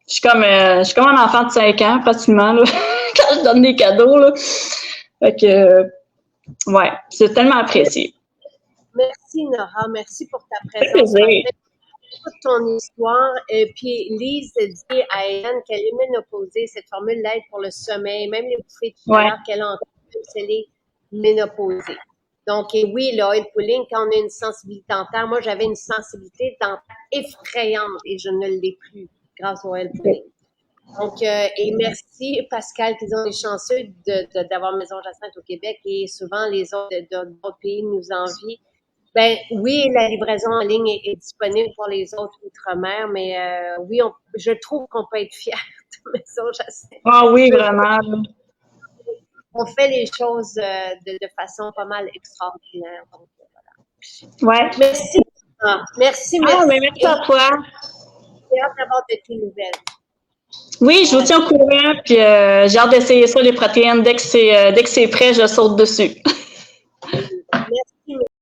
je suis comme un enfant de 5 ans, pratiquement, là, quand je donne des cadeaux, là. Fait que, ouais, c'est tellement apprécié. Merci, Nora. Merci pour ta présence. toute ton histoire. Puis Lise dit à Hélène qu'elle est ménopausée. Cette formule l'aide pour le sommeil, même les bouffées de chaleur qu'elle a en tête, c'est les ménopausées. Donc, et oui, le oil pulling, quand on a une sensibilité dentaire, moi, j'avais une sensibilité dentaire effrayante et je ne l'ai plus grâce au oil pulling. Donc, et merci Pascal, qu'ils ont les chanceux d'avoir Maison Jacinthe au Québec et souvent les autres d'autres pays nous envient. Ben oui, la livraison en ligne est disponible pour les autres outre-mer, mais oui, je trouve qu'on peut être fier de Maison Jacinthe. Ah oui, vraiment. On fait les choses de façon pas mal extraordinaire. Donc, voilà. Ouais. Merci. Merci. Ah, mais merci à toi. J'ai hâte d'avoir de tes nouvelles. Oui, je vous tiens au courant, puis j'ai hâte d'essayer ça, les protéines. Dès que c'est prêt, je saute dessus.